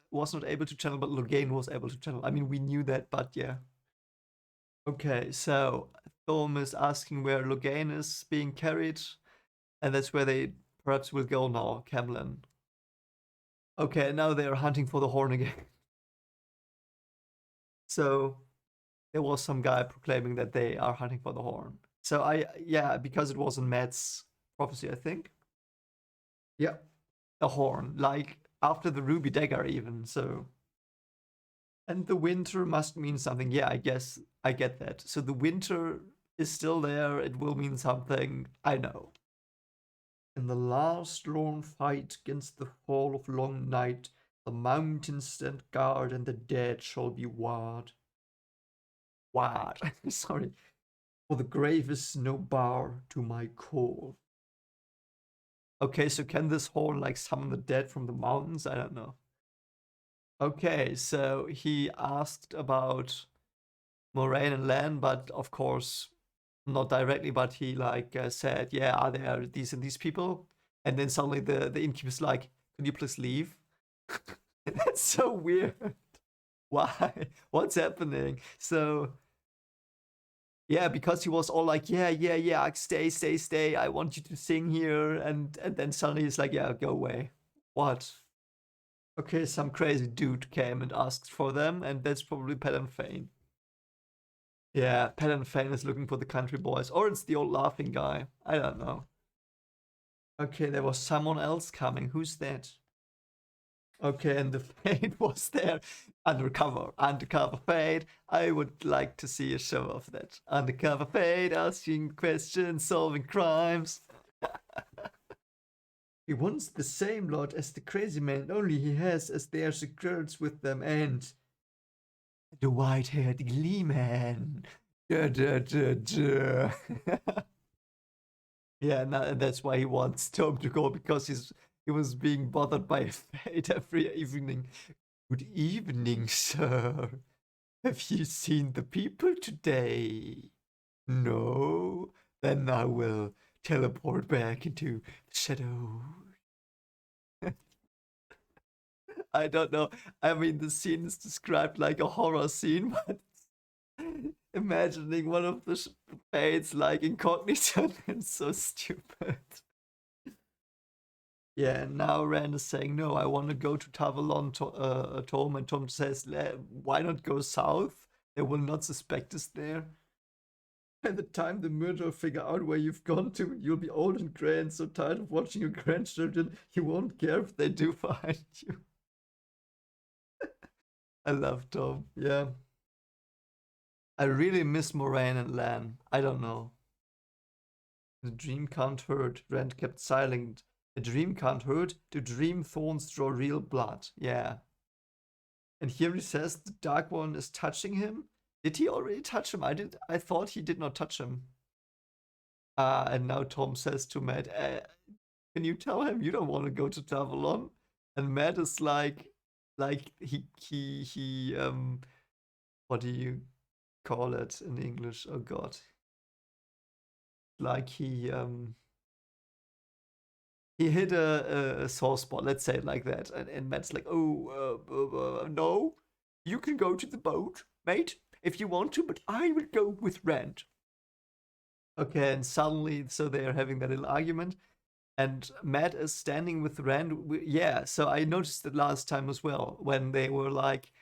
Speaker 1: was not able to channel, but Logain was able to channel. I mean, we knew that, but yeah. Okay, so Thom is asking where Logain is being carried, and that's where they perhaps will go now, Camelin. Okay, now they are hunting for the horn again. So there was some guy proclaiming that they are hunting for the horn. So yeah, because it was in Matt's prophecy, I think. Yeah, a horn, like after the ruby dagger, even. So, and the winter must mean something. Yeah, I guess I get that. So the winter is still there. It will mean something. I know. In the last lorn fight against the fall of long night, the mountains stand guard, and the dead shall be ward. Ward. Sorry. For the grave is no bar to my call. Okay, so can this horn like summon the dead from the mountains? I don't know. Okay, so he asked about Moraine and Lan, but of course not directly. But he like said, "Yeah, are there these and these people?" And then suddenly the innkeeper's like, "Could you please leave?" That's so weird. Why? What's happening? So yeah, because he was all like, "Yeah, yeah, yeah, stay, stay, stay. I want you to sing here," and then suddenly he's like, "Yeah, go away." What? Okay, some crazy dude came and asked for them, and that's probably Palan Fane. Yeah, Palan Fane is looking for the country boys, or it's the old laughing guy. I don't know. Okay, there was someone else coming. Who's that? Okay, and the Fade was there. Undercover Fade. I would like to see a show of that. Undercover Fade, asking questions, solving crimes. He wants the same lot as the crazy man, only he has as there's girls with them and the white-haired glee man. Duh, duh, duh, duh. Yeah, and that's why he wants Tom to go because he was being bothered by a fate every evening. Good evening, sir. Have you seen the people today? No? Then I will teleport back into the shadow. I don't know. I mean, the scene is described like a horror scene, but imagining one of the fates like incognito is so stupid. Yeah, and now Rand is saying, no, I want to go to Tavalon, Thom, and Thom says, why not go south? They will not suspect us there. By the time the murderer figure out where you've gone to, you'll be old and grey and so tired of watching your grandchildren, you won't care if they do find you. I love Thom, yeah. I really miss Moraine and Lan. I don't know. The dream can't hurt. Rand kept silent. A dream can't hurt. The dream thorns draw real blood. Yeah. And here he says the Dark One is touching him. Did he already touch him? I thought he did not touch him. And now Thom says to Matt, can you tell him you don't want to go to Tavalon? And Matt is like he what do you call it in English? Oh God. Like he he hit a sore spot, let's say it like that. And Matt's like, oh, no, you can go to the boat, mate, if you want to, but I will go with Rand. Okay, and suddenly, so they are having that little argument, and Matt is standing with Rand. Yeah, so I noticed it last time as well, when they were like,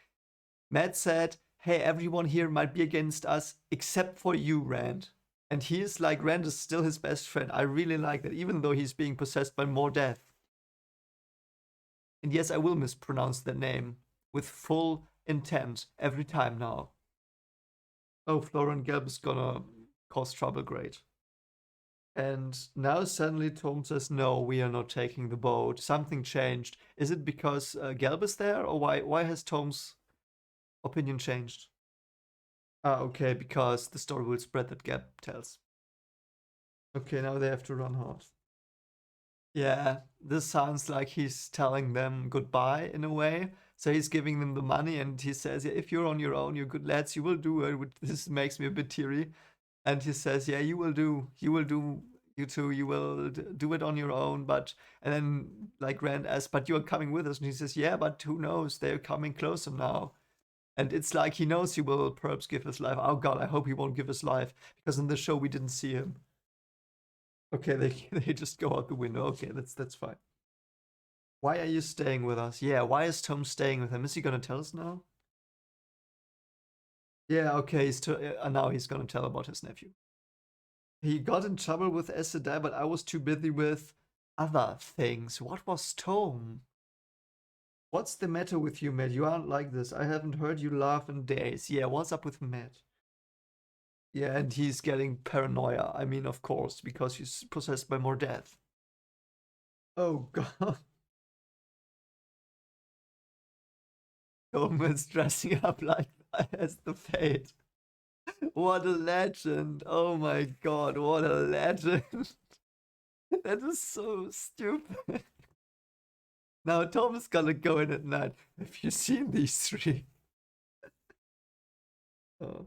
Speaker 1: Matt said, hey, everyone here might be against us except for you, Rand. And he is like, Rand is still his best friend. I really like that, even though he's being possessed by more death. And yes, I will mispronounce the name with full intent every time now. Oh, Florian Gelb is gonna cause trouble, great. And now suddenly Thom says, no, we are not taking the boat. Something changed. Is it because Gelb is there, or why has Thom's opinion changed? Ah, okay, because the story will spread that Gelb tells. Okay, now they have to run hard. Yeah, this sounds like he's telling them goodbye in a way. So he's giving them the money and he says, yeah, if you're on your own, you're good lads, you will do it. This makes me a bit teary. And he says, yeah, you too, you too, you will do it on your own. And then like Rand asks, but you're coming with us. And he says, yeah, but who knows? They're coming closer now. And it's like he knows he will perhaps give his life. Oh God, I hope he won't give his life because in the show we didn't see him. Okay, they just go out the window. Okay, that's fine. Why are you staying with us? Yeah, why is Thom staying with him? Is he gonna tell us now? Yeah, okay, now he's gonna tell about his nephew. He got in trouble with Sedai, but I was too busy with other things. What was Thom? What's the matter with you, Matt? You aren't like this. I haven't heard you laugh in days. Yeah, what's up with Matt? Yeah, and he's getting paranoia. I mean, of course, because he's possessed by more death. Oh God. Thom is dressing up like that as the Fate. What a legend. Oh my God, what a legend. That is so stupid. Now Thom is gonna go in at night. Have you seen these three? Oh.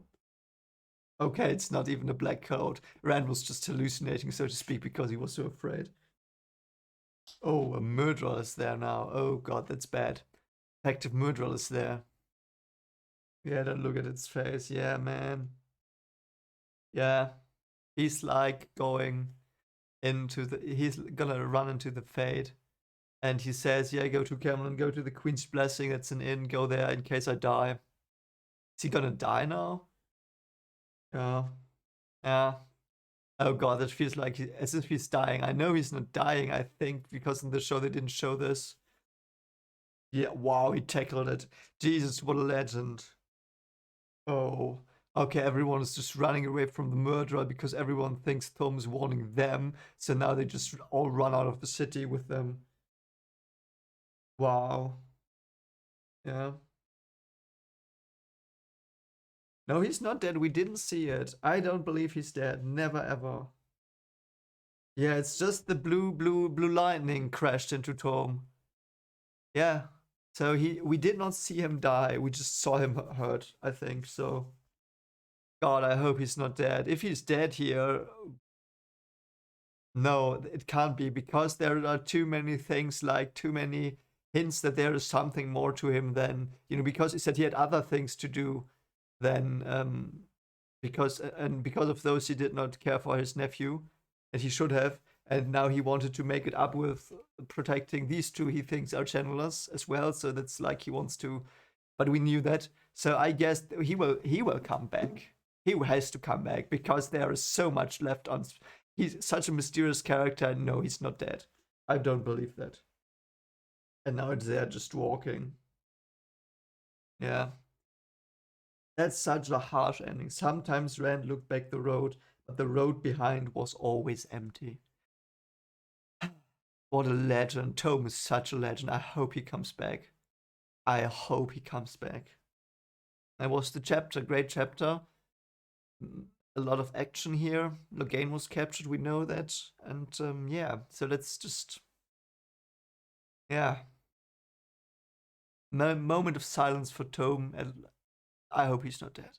Speaker 1: Okay, it's not even a black coat. Rand was just hallucinating, so to speak, because he was so afraid. Oh, a murderer is there now. Oh God, that's bad. Active murderer is there. Yeah, don't look at its face. Yeah, man. Yeah. He's like going he's gonna run into the Fade. And he says, yeah, go to Camelon, go to the Queen's Blessing, that's an inn, go there in case I die. Is he gonna die now? Yeah. Yeah. Oh God, that feels like as if he's dying. I know he's not dying, I think, because in the show they didn't show this. Yeah, wow, he tackled it. Jesus, what a legend. Oh. Okay, everyone is just running away from the murderer because everyone thinks Thom's warning them. So now they just all run out of the city with them. Wow. Yeah. No, he's not dead. We didn't see it. I don't believe he's dead. Never ever. Yeah, it's just the blue lightning crashed into Thom. Yeah. So we did not see him die. We just saw him hurt, I think. So God, I hope he's not dead. If he's dead here, no, it can't be because there are too many things, like too many hints that there is something more to him than, because he said he had other things to do than because of those he did not care for his nephew, and he should have, and now he wanted to make it up with protecting these two he thinks are channelers as well. So that's like he wants to, but we knew that. So I guess he will come back. He has to come back because there is so much left on. He's such a mysterious character. No, he's not dead. I don't believe that. And now it's there just walking. Yeah. That's such a harsh ending. Sometimes Rand looked back the road, but the road behind was always empty. What a legend. Thom is such a legend. I hope he comes back. I hope he comes back. That was the chapter. Great chapter. A lot of action here. Logain was captured, we know that. And yeah, so let's just. Yeah. Moment of silence for Thom. And I hope he's not dead.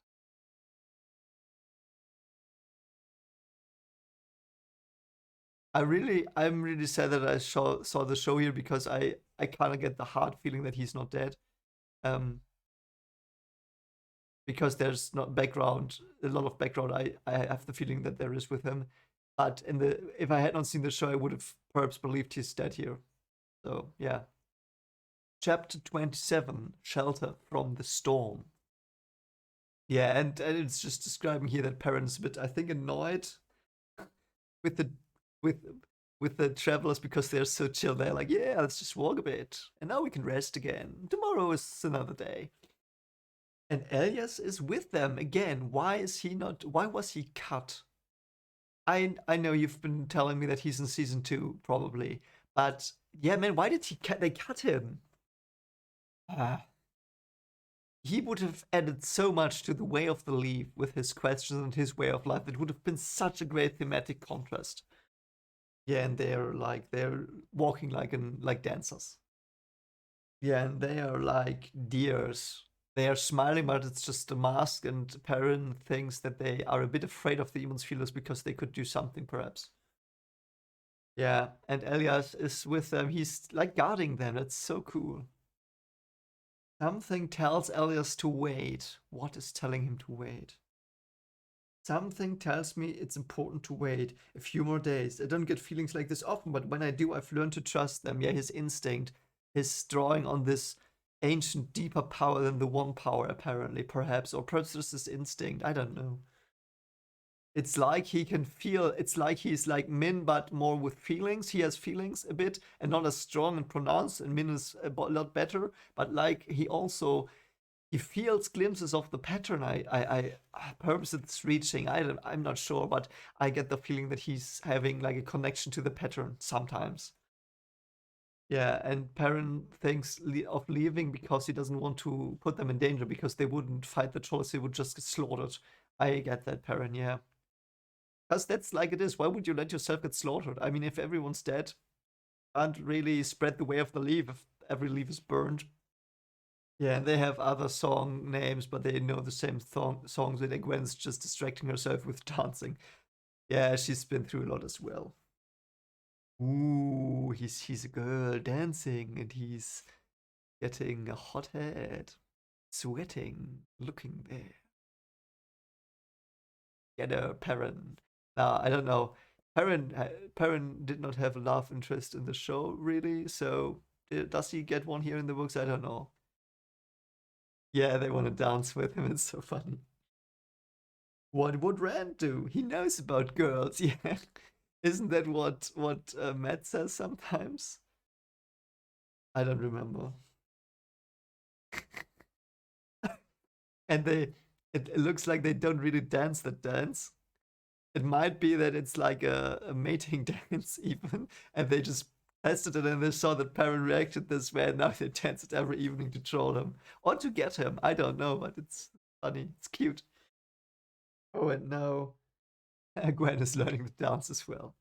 Speaker 1: I'm really sad that I saw the show here because I kind of get the hard feeling that he's not dead. Um, because there's not background, a lot of background. I have the feeling that there is with him, but if I had not seen the show, I would have perhaps believed he's dead here. So yeah, chapter 27, shelter from the storm. Yeah, and it's just describing here that parents a bit, I think, annoyed with the with with the travelers because they're so chill. They're like, yeah, let's just walk a bit, and now we can rest again. Tomorrow is another day. And Elias is with them again. Why is he not? Why was he cut? I know you've been telling me that he's in season 2, probably, but yeah, man, why did they cut him? Ah. He would have added so much to the way of the leaf with his questions and his way of life. It would have been such a great thematic contrast. Yeah, and they're walking like dancers. Yeah, and they are like deers. They are smiling, but it's just a mask. And Perrin thinks that they are a bit afraid of the demons feelers because they could do something, perhaps. Yeah, and Elias is with them. He's like guarding them. That's so cool. Something tells Elias to wait. What is telling him to wait? Something tells me it's important to wait a few more days. I don't get feelings like this often, but when I do, I've learned to trust them. Yeah, his instinct, his drawing on this ancient, deeper power than the one power, apparently, perhaps. Or perhaps just this instinct. I don't know. It's like he can feel, it's like he's like Min, but more with feelings. He has feelings a bit and not as strong and pronounced, and Min is a lot better. But like he feels glimpses of the pattern. Perhaps it's reaching. I'm not sure, but I get the feeling that he's having like a connection to the pattern sometimes. Yeah, and Perrin thinks of leaving because he doesn't want to put them in danger because they wouldn't fight the trolls, they would just get slaughtered. I get that, Perrin, yeah. Because that's like it is. Why would you let yourself get slaughtered? I mean, if everyone's dead, can't really spread the way of the leaf if every leaf is burned. Yeah, and they have other song names, but they know the same songs. And Gwen's just distracting herself with dancing. Yeah, she's been through a lot as well. Ooh, he's a girl dancing, and he's getting a hot head, sweating, looking there. Get a Perrin. I don't know. Perrin did not have a love interest in the show, really. So does he get one here in the books? I don't know. Yeah, they want to dance with him. It's so funny. What would Rand do? He knows about girls. Yeah, isn't that what Matt says sometimes? I don't remember. And it looks like they don't really dance that dance. It might be that it's like a mating dance even, and they just tested it and they saw that Perrin reacted this way, and now they dance it every evening to troll him or to get him. I don't know, but it's funny. It's cute. Oh, and now Gwen is learning the dance as well.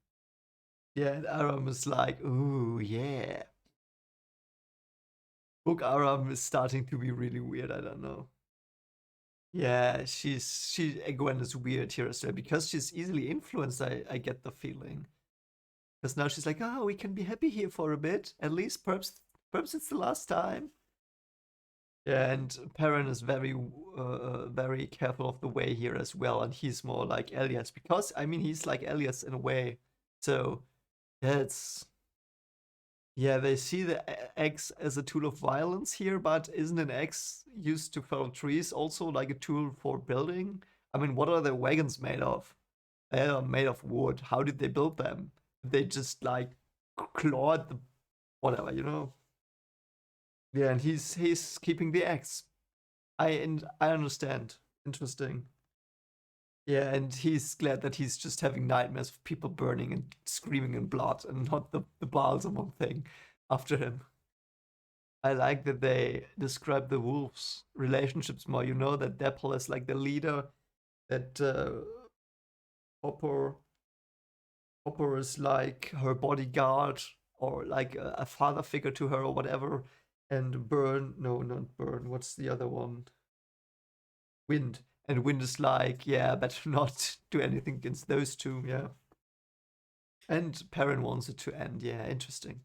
Speaker 1: Yeah, and Aram is like, ooh, yeah. Book Aram is starting to be really weird. I don't know. Yeah, Gwen is weird here as well because she's easily influenced. I get the feeling because now she's like, oh, we can be happy here for a bit. At least perhaps it's the last time. Yeah, and Perrin is very careful of the way here as well, and he's more like Elias because I mean he's like Elias in a way. So yeah, they see the axe as a tool of violence here, but isn't an axe used to fell trees also like a tool for building? I mean, what are the wagons made of? They are made of wood. How did they build them? They just like clawed the whatever, you know? Yeah, and he's keeping the axe. I understand. Interesting. Yeah, and he's glad that he's just having nightmares of people burning and screaming in blood and not the Balsamon thing after him. I like that they describe the wolves' relationships more. You know that Deppel is like the leader, that Hopper Hopper is like her bodyguard or like a father figure to her or whatever. And Burn, no, not Burn. What's the other one? Wind. And Wind is like, yeah, better not do anything against those two. Yeah. And Perrin wants it to end. Yeah, interesting.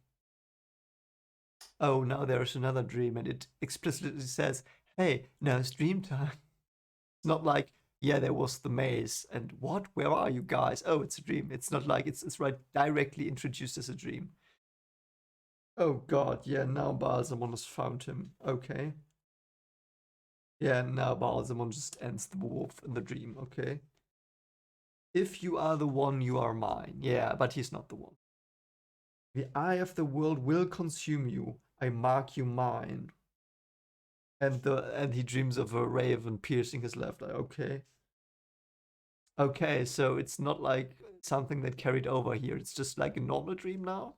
Speaker 1: Oh, now there's another dream, and it explicitly says, "Hey, now it's dream time." It's not like, yeah, there was the maze, and what? Where are you guys? Oh, it's a dream. It's not like it's right directly introduced as a dream. Oh God, yeah. Now Balsamon has found him. Okay. Yeah, now Balsamon just ends the wolf in the dream. Okay. If you are the one, you are mine. Yeah, but he's not the one. The eye of the world will consume you. I mark you mine. And he dreams of a raven piercing his left eye. Okay. Okay, so it's not like something that carried over here. It's just like a normal dream now.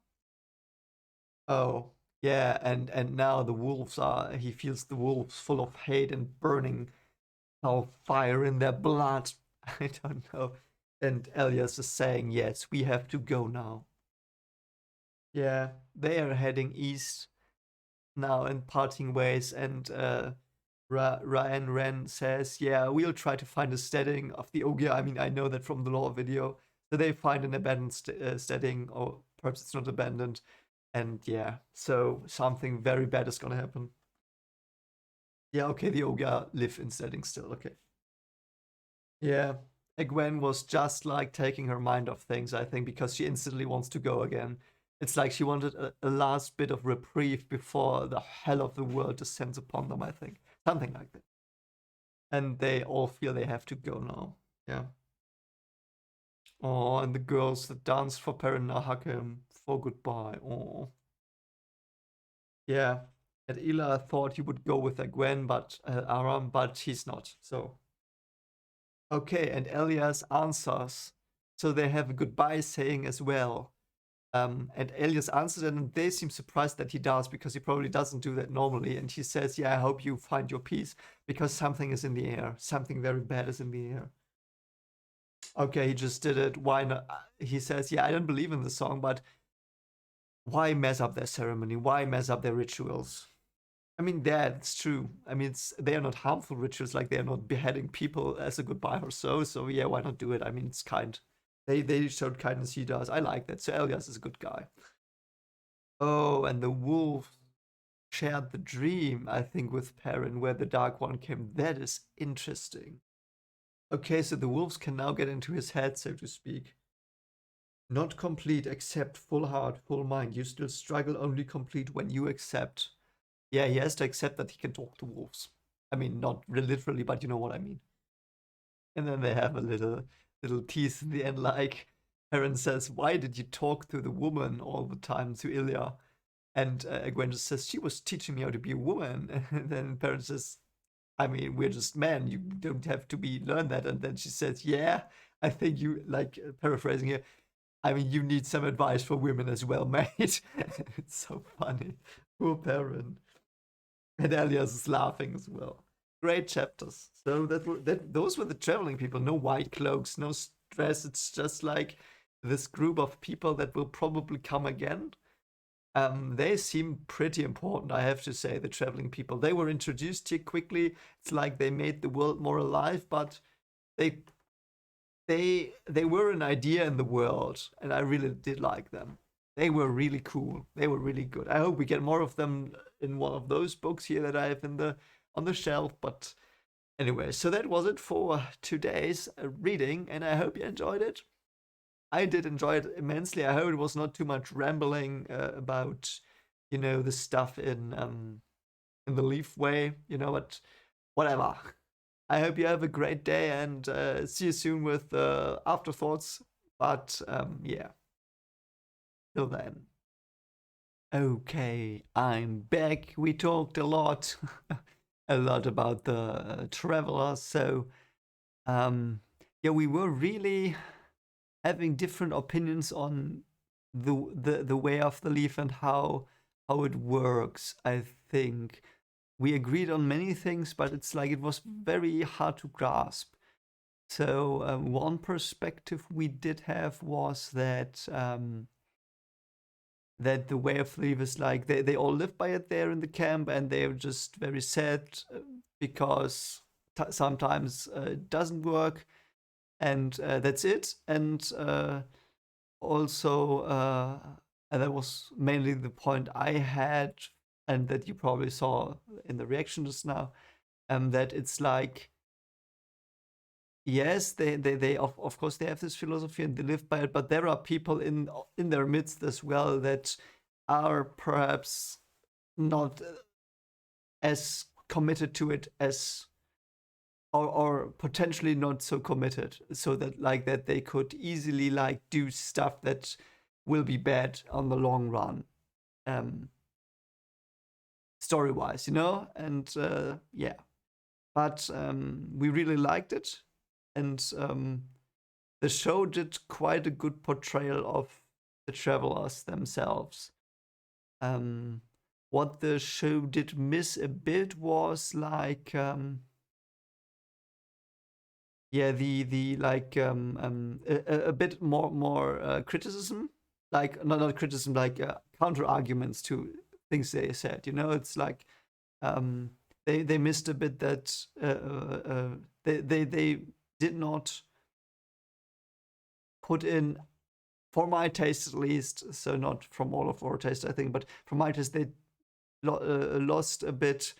Speaker 1: Oh, yeah, and now the wolves are. He feels the wolves full of hate and burning fire in their blood. I don't know. And Elias is saying, "Yes, we have to go now." Yeah, they are heading east now and parting ways. And Ryan Ren says, "Yeah, we'll try to find a steading of the Ogia." I mean, I know that from the lore video. So they find an abandoned steading, or perhaps it's not abandoned. And yeah, so something very bad is gonna happen. Yeah, okay, the Ogia live in steading still. Okay. Yeah, Egwene was just like taking her mind off things, I think, because she instantly wants to go again. It's like she wanted a last bit of reprieve before the hell of the world descends upon them, I think. Something like that. And they all feel they have to go now. Yeah. Oh, and the girls that danced for Perrin now hug him for goodbye. Oh. Yeah. And Ila thought he would go with Egwene, but Aram, but he's not. So okay, and Elias answers. So they have a goodbye saying as well. And Elias answers it, and they seem surprised that he does, because he probably doesn't do that normally. And he says, "Yeah, I hope you find your peace, because something is in the air. Something very bad is in the air." Okay, he just did it. Why not? He says, "Yeah, I don't believe in the song, but why mess up their ceremony? Why mess up their rituals?" I mean, yeah, it's true. I mean, they are not harmful rituals, like they are not beheading people as a goodbye or so. So yeah, why not do it? I mean, it's kind. They showed kindness. He does. I like that. So Elias is a good guy. Oh, and the wolf shared the dream, I think, with Perrin, where the Dark One came. That is interesting. Okay, so the wolves can now get into his head, so to speak. Not complete, accept, full heart, full mind. You still struggle, only complete when you accept. Yeah, he has to accept that he can talk to wolves. I mean, not literally, but you know what I mean. And then they have a little tease in the end, like Perrin says, "Why did you talk to the woman all the time, to Ilya?" And Gwen just says, "She was teaching me how to be a woman." And then Perrin says, "I mean, we're just men. You don't have to learn that." And then she says, "Yeah, I think you, like, paraphrasing here, I mean, you need some advice for women as well, mate." It's so funny. Poor Perrin. And Elias is laughing as well. Great chapters. So those were the traveling people. No white cloaks, no stress. It's just like this group of people that will probably come again. They seem pretty important, I have to say, the traveling people. They were introduced here quickly. It's like they made the world more alive, but they they were an idea in the world, and I really did like them. They were really cool. They were really good. I hope we get more of them in one of those books here that I have in the on the shelf. But anyway, so that was it for today's reading, and I hope you enjoyed it. I did enjoy it immensely. I hope it was not too much rambling about, the stuff in the Leaf way, but whatever. I hope you have a great day, and see you soon with afterthoughts. But yeah, till then. Okay, I'm back. We talked a lot, a lot about the travelers. So yeah, we were really having different opinions on the way of the leaf and how it works. I think we agreed on many things, but it's like it was very hard to grasp. So one perspective we did have was that the way of the leaf is like they all live by it there in the camp, and they're just very sad because sometimes it doesn't work, and that's it. And also, and that was mainly the point I had, and that you probably saw in the reaction just now, that it's like, yes, they of course they have this philosophy and they live by it, but there are people in their midst as well that are perhaps not as committed to it as, or potentially not so committed, so that like that they could easily like do stuff that will be bad on the long run, um story wise, and yeah, but we really liked it, and the show did quite a good portrayal of the travelers themselves. um what the show did miss a bit was like, yeah, the like, a bit more criticism, like not criticism, like counter arguments to things they said. It's like, um they missed a bit that, they did not put in, for my taste at least, so not from all of our taste I think, but from my taste, they lost a bit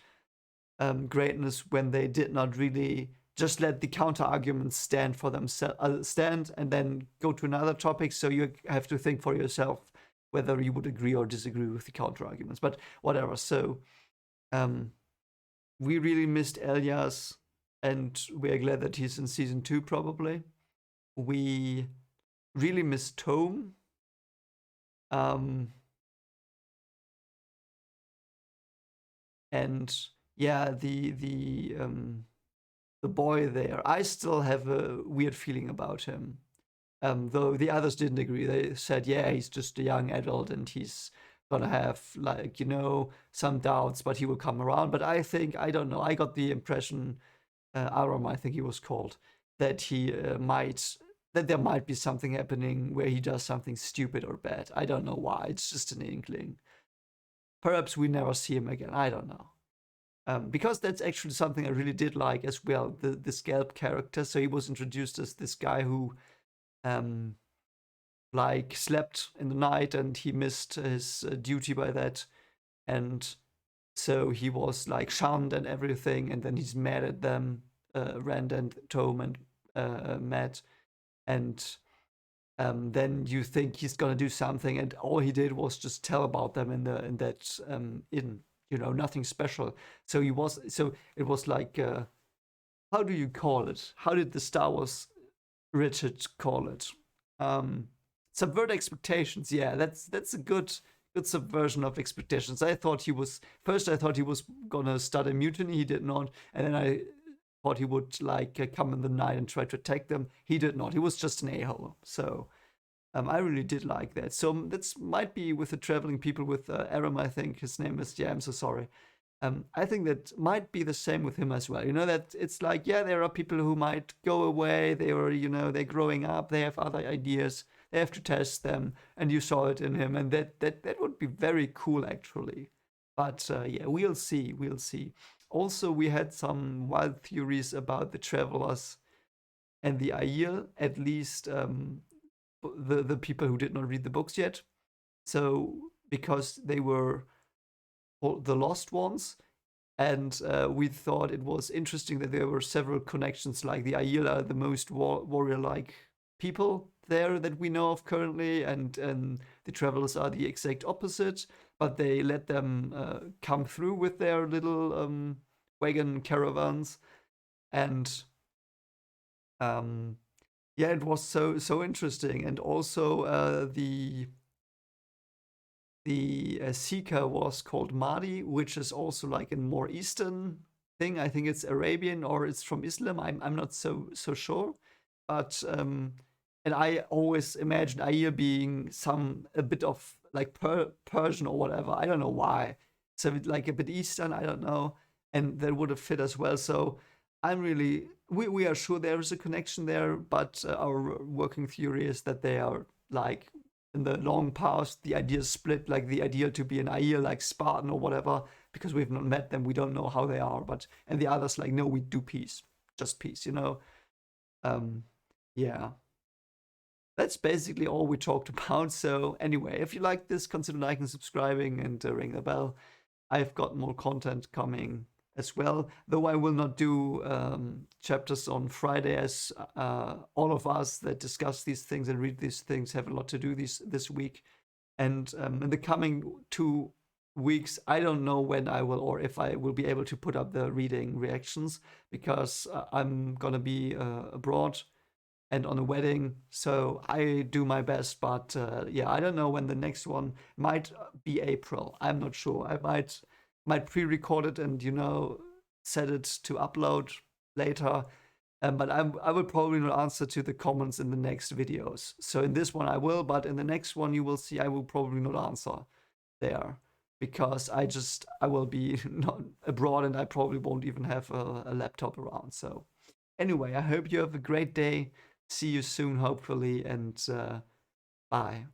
Speaker 1: greatness when they did not really just let the counter arguments stand for themselves, stand, and then go to another topic. So you have to think for yourself whether you would agree or disagree with the counter arguments. But whatever. So um, we really missed Elias, and we are glad that he's in season 2. Probably we really missed Thom. Um, and yeah, the boy there, I still have a weird feeling about him. Though the others didn't agree. They said, yeah, he's just a young adult and he's gonna have, like, some doubts, but he will come around. But I think, I don't know, I got the impression, Aram, I think he was called, that that there might be something happening where he does something stupid or bad. I don't know why. It's just an inkling. Perhaps we never see him again. I don't know. Because that's actually something I really did like as well. The Scalp character. So he was introduced as this guy who, um, like, slept in the night and he missed his duty by that, and so he was like shunned and everything. And then he's mad at them, Rand and Thom and Matt, and then you think he's gonna do something, and all he did was just tell about them in that inn. Nothing special. So it was like, how do you call it? How did the Star Wars Richard call it? Um, Subvert expectations. Yeah, that's a good subversion of expectations. I thought he was gonna start a mutiny. He did not, and then I thought he would like come in the night and try to attack them. He did not. He was just an a-hole. So I really did like that. So that's might be with the traveling people with Aram. I think his name is. Yeah, I'm so sorry. I think that might be the same with him as well. That it's like, yeah, there are people who might go away. They're growing up. They have other ideas. They have to test them, and you saw it in him, and that would be very cool actually. But yeah, we'll see. We'll see. Also, we had some wild theories about the travelers and the Aiel, at least the people who did not read the books yet. So because they were the lost ones, and we thought it was interesting that there were several connections. Like the Aiel are the most warrior-like people there that we know of currently, and the travelers are the exact opposite. But they let them come through with their little wagon caravans, and um, yeah, it was so interesting. And also the seeker was called Mahdi, which is also like a more Eastern thing. I think it's Arabian or it's from Islam. I'm not so sure, but and I always imagined Aiel being a bit of like Persian or whatever. I don't know why. So like a bit Eastern. I don't know, and that would have fit as well. So we are sure there is a connection there, but our working theory is that they are like in the long past, the ideas split, like the idea to be an Aiel, like Spartan or whatever, because we've not met them, we don't know how they are. But and the others like, no, we do peace, just peace. Um, yeah, that's basically all we talked about. So anyway, if you like this, consider liking, subscribing, and ring the bell. I've got more content coming as well, though I will not do chapters on Friday, as all of us that discuss these things and read these things have a lot to do this week. And in the coming 2 weeks, I don't know when I will or if I will be able to put up the reading reactions, because I'm gonna be abroad and on a wedding. So I do my best, but yeah, I don't know when the next one might be April. I'm not sure. I might pre-record it and set it to upload later. But I will probably not answer to the comments in the next videos. So in this one I will, but in the next one you will see I will probably not answer there, because I will be not abroad and I probably won't even have a laptop around. So anyway, I hope you have a great day. See you soon, hopefully, and bye.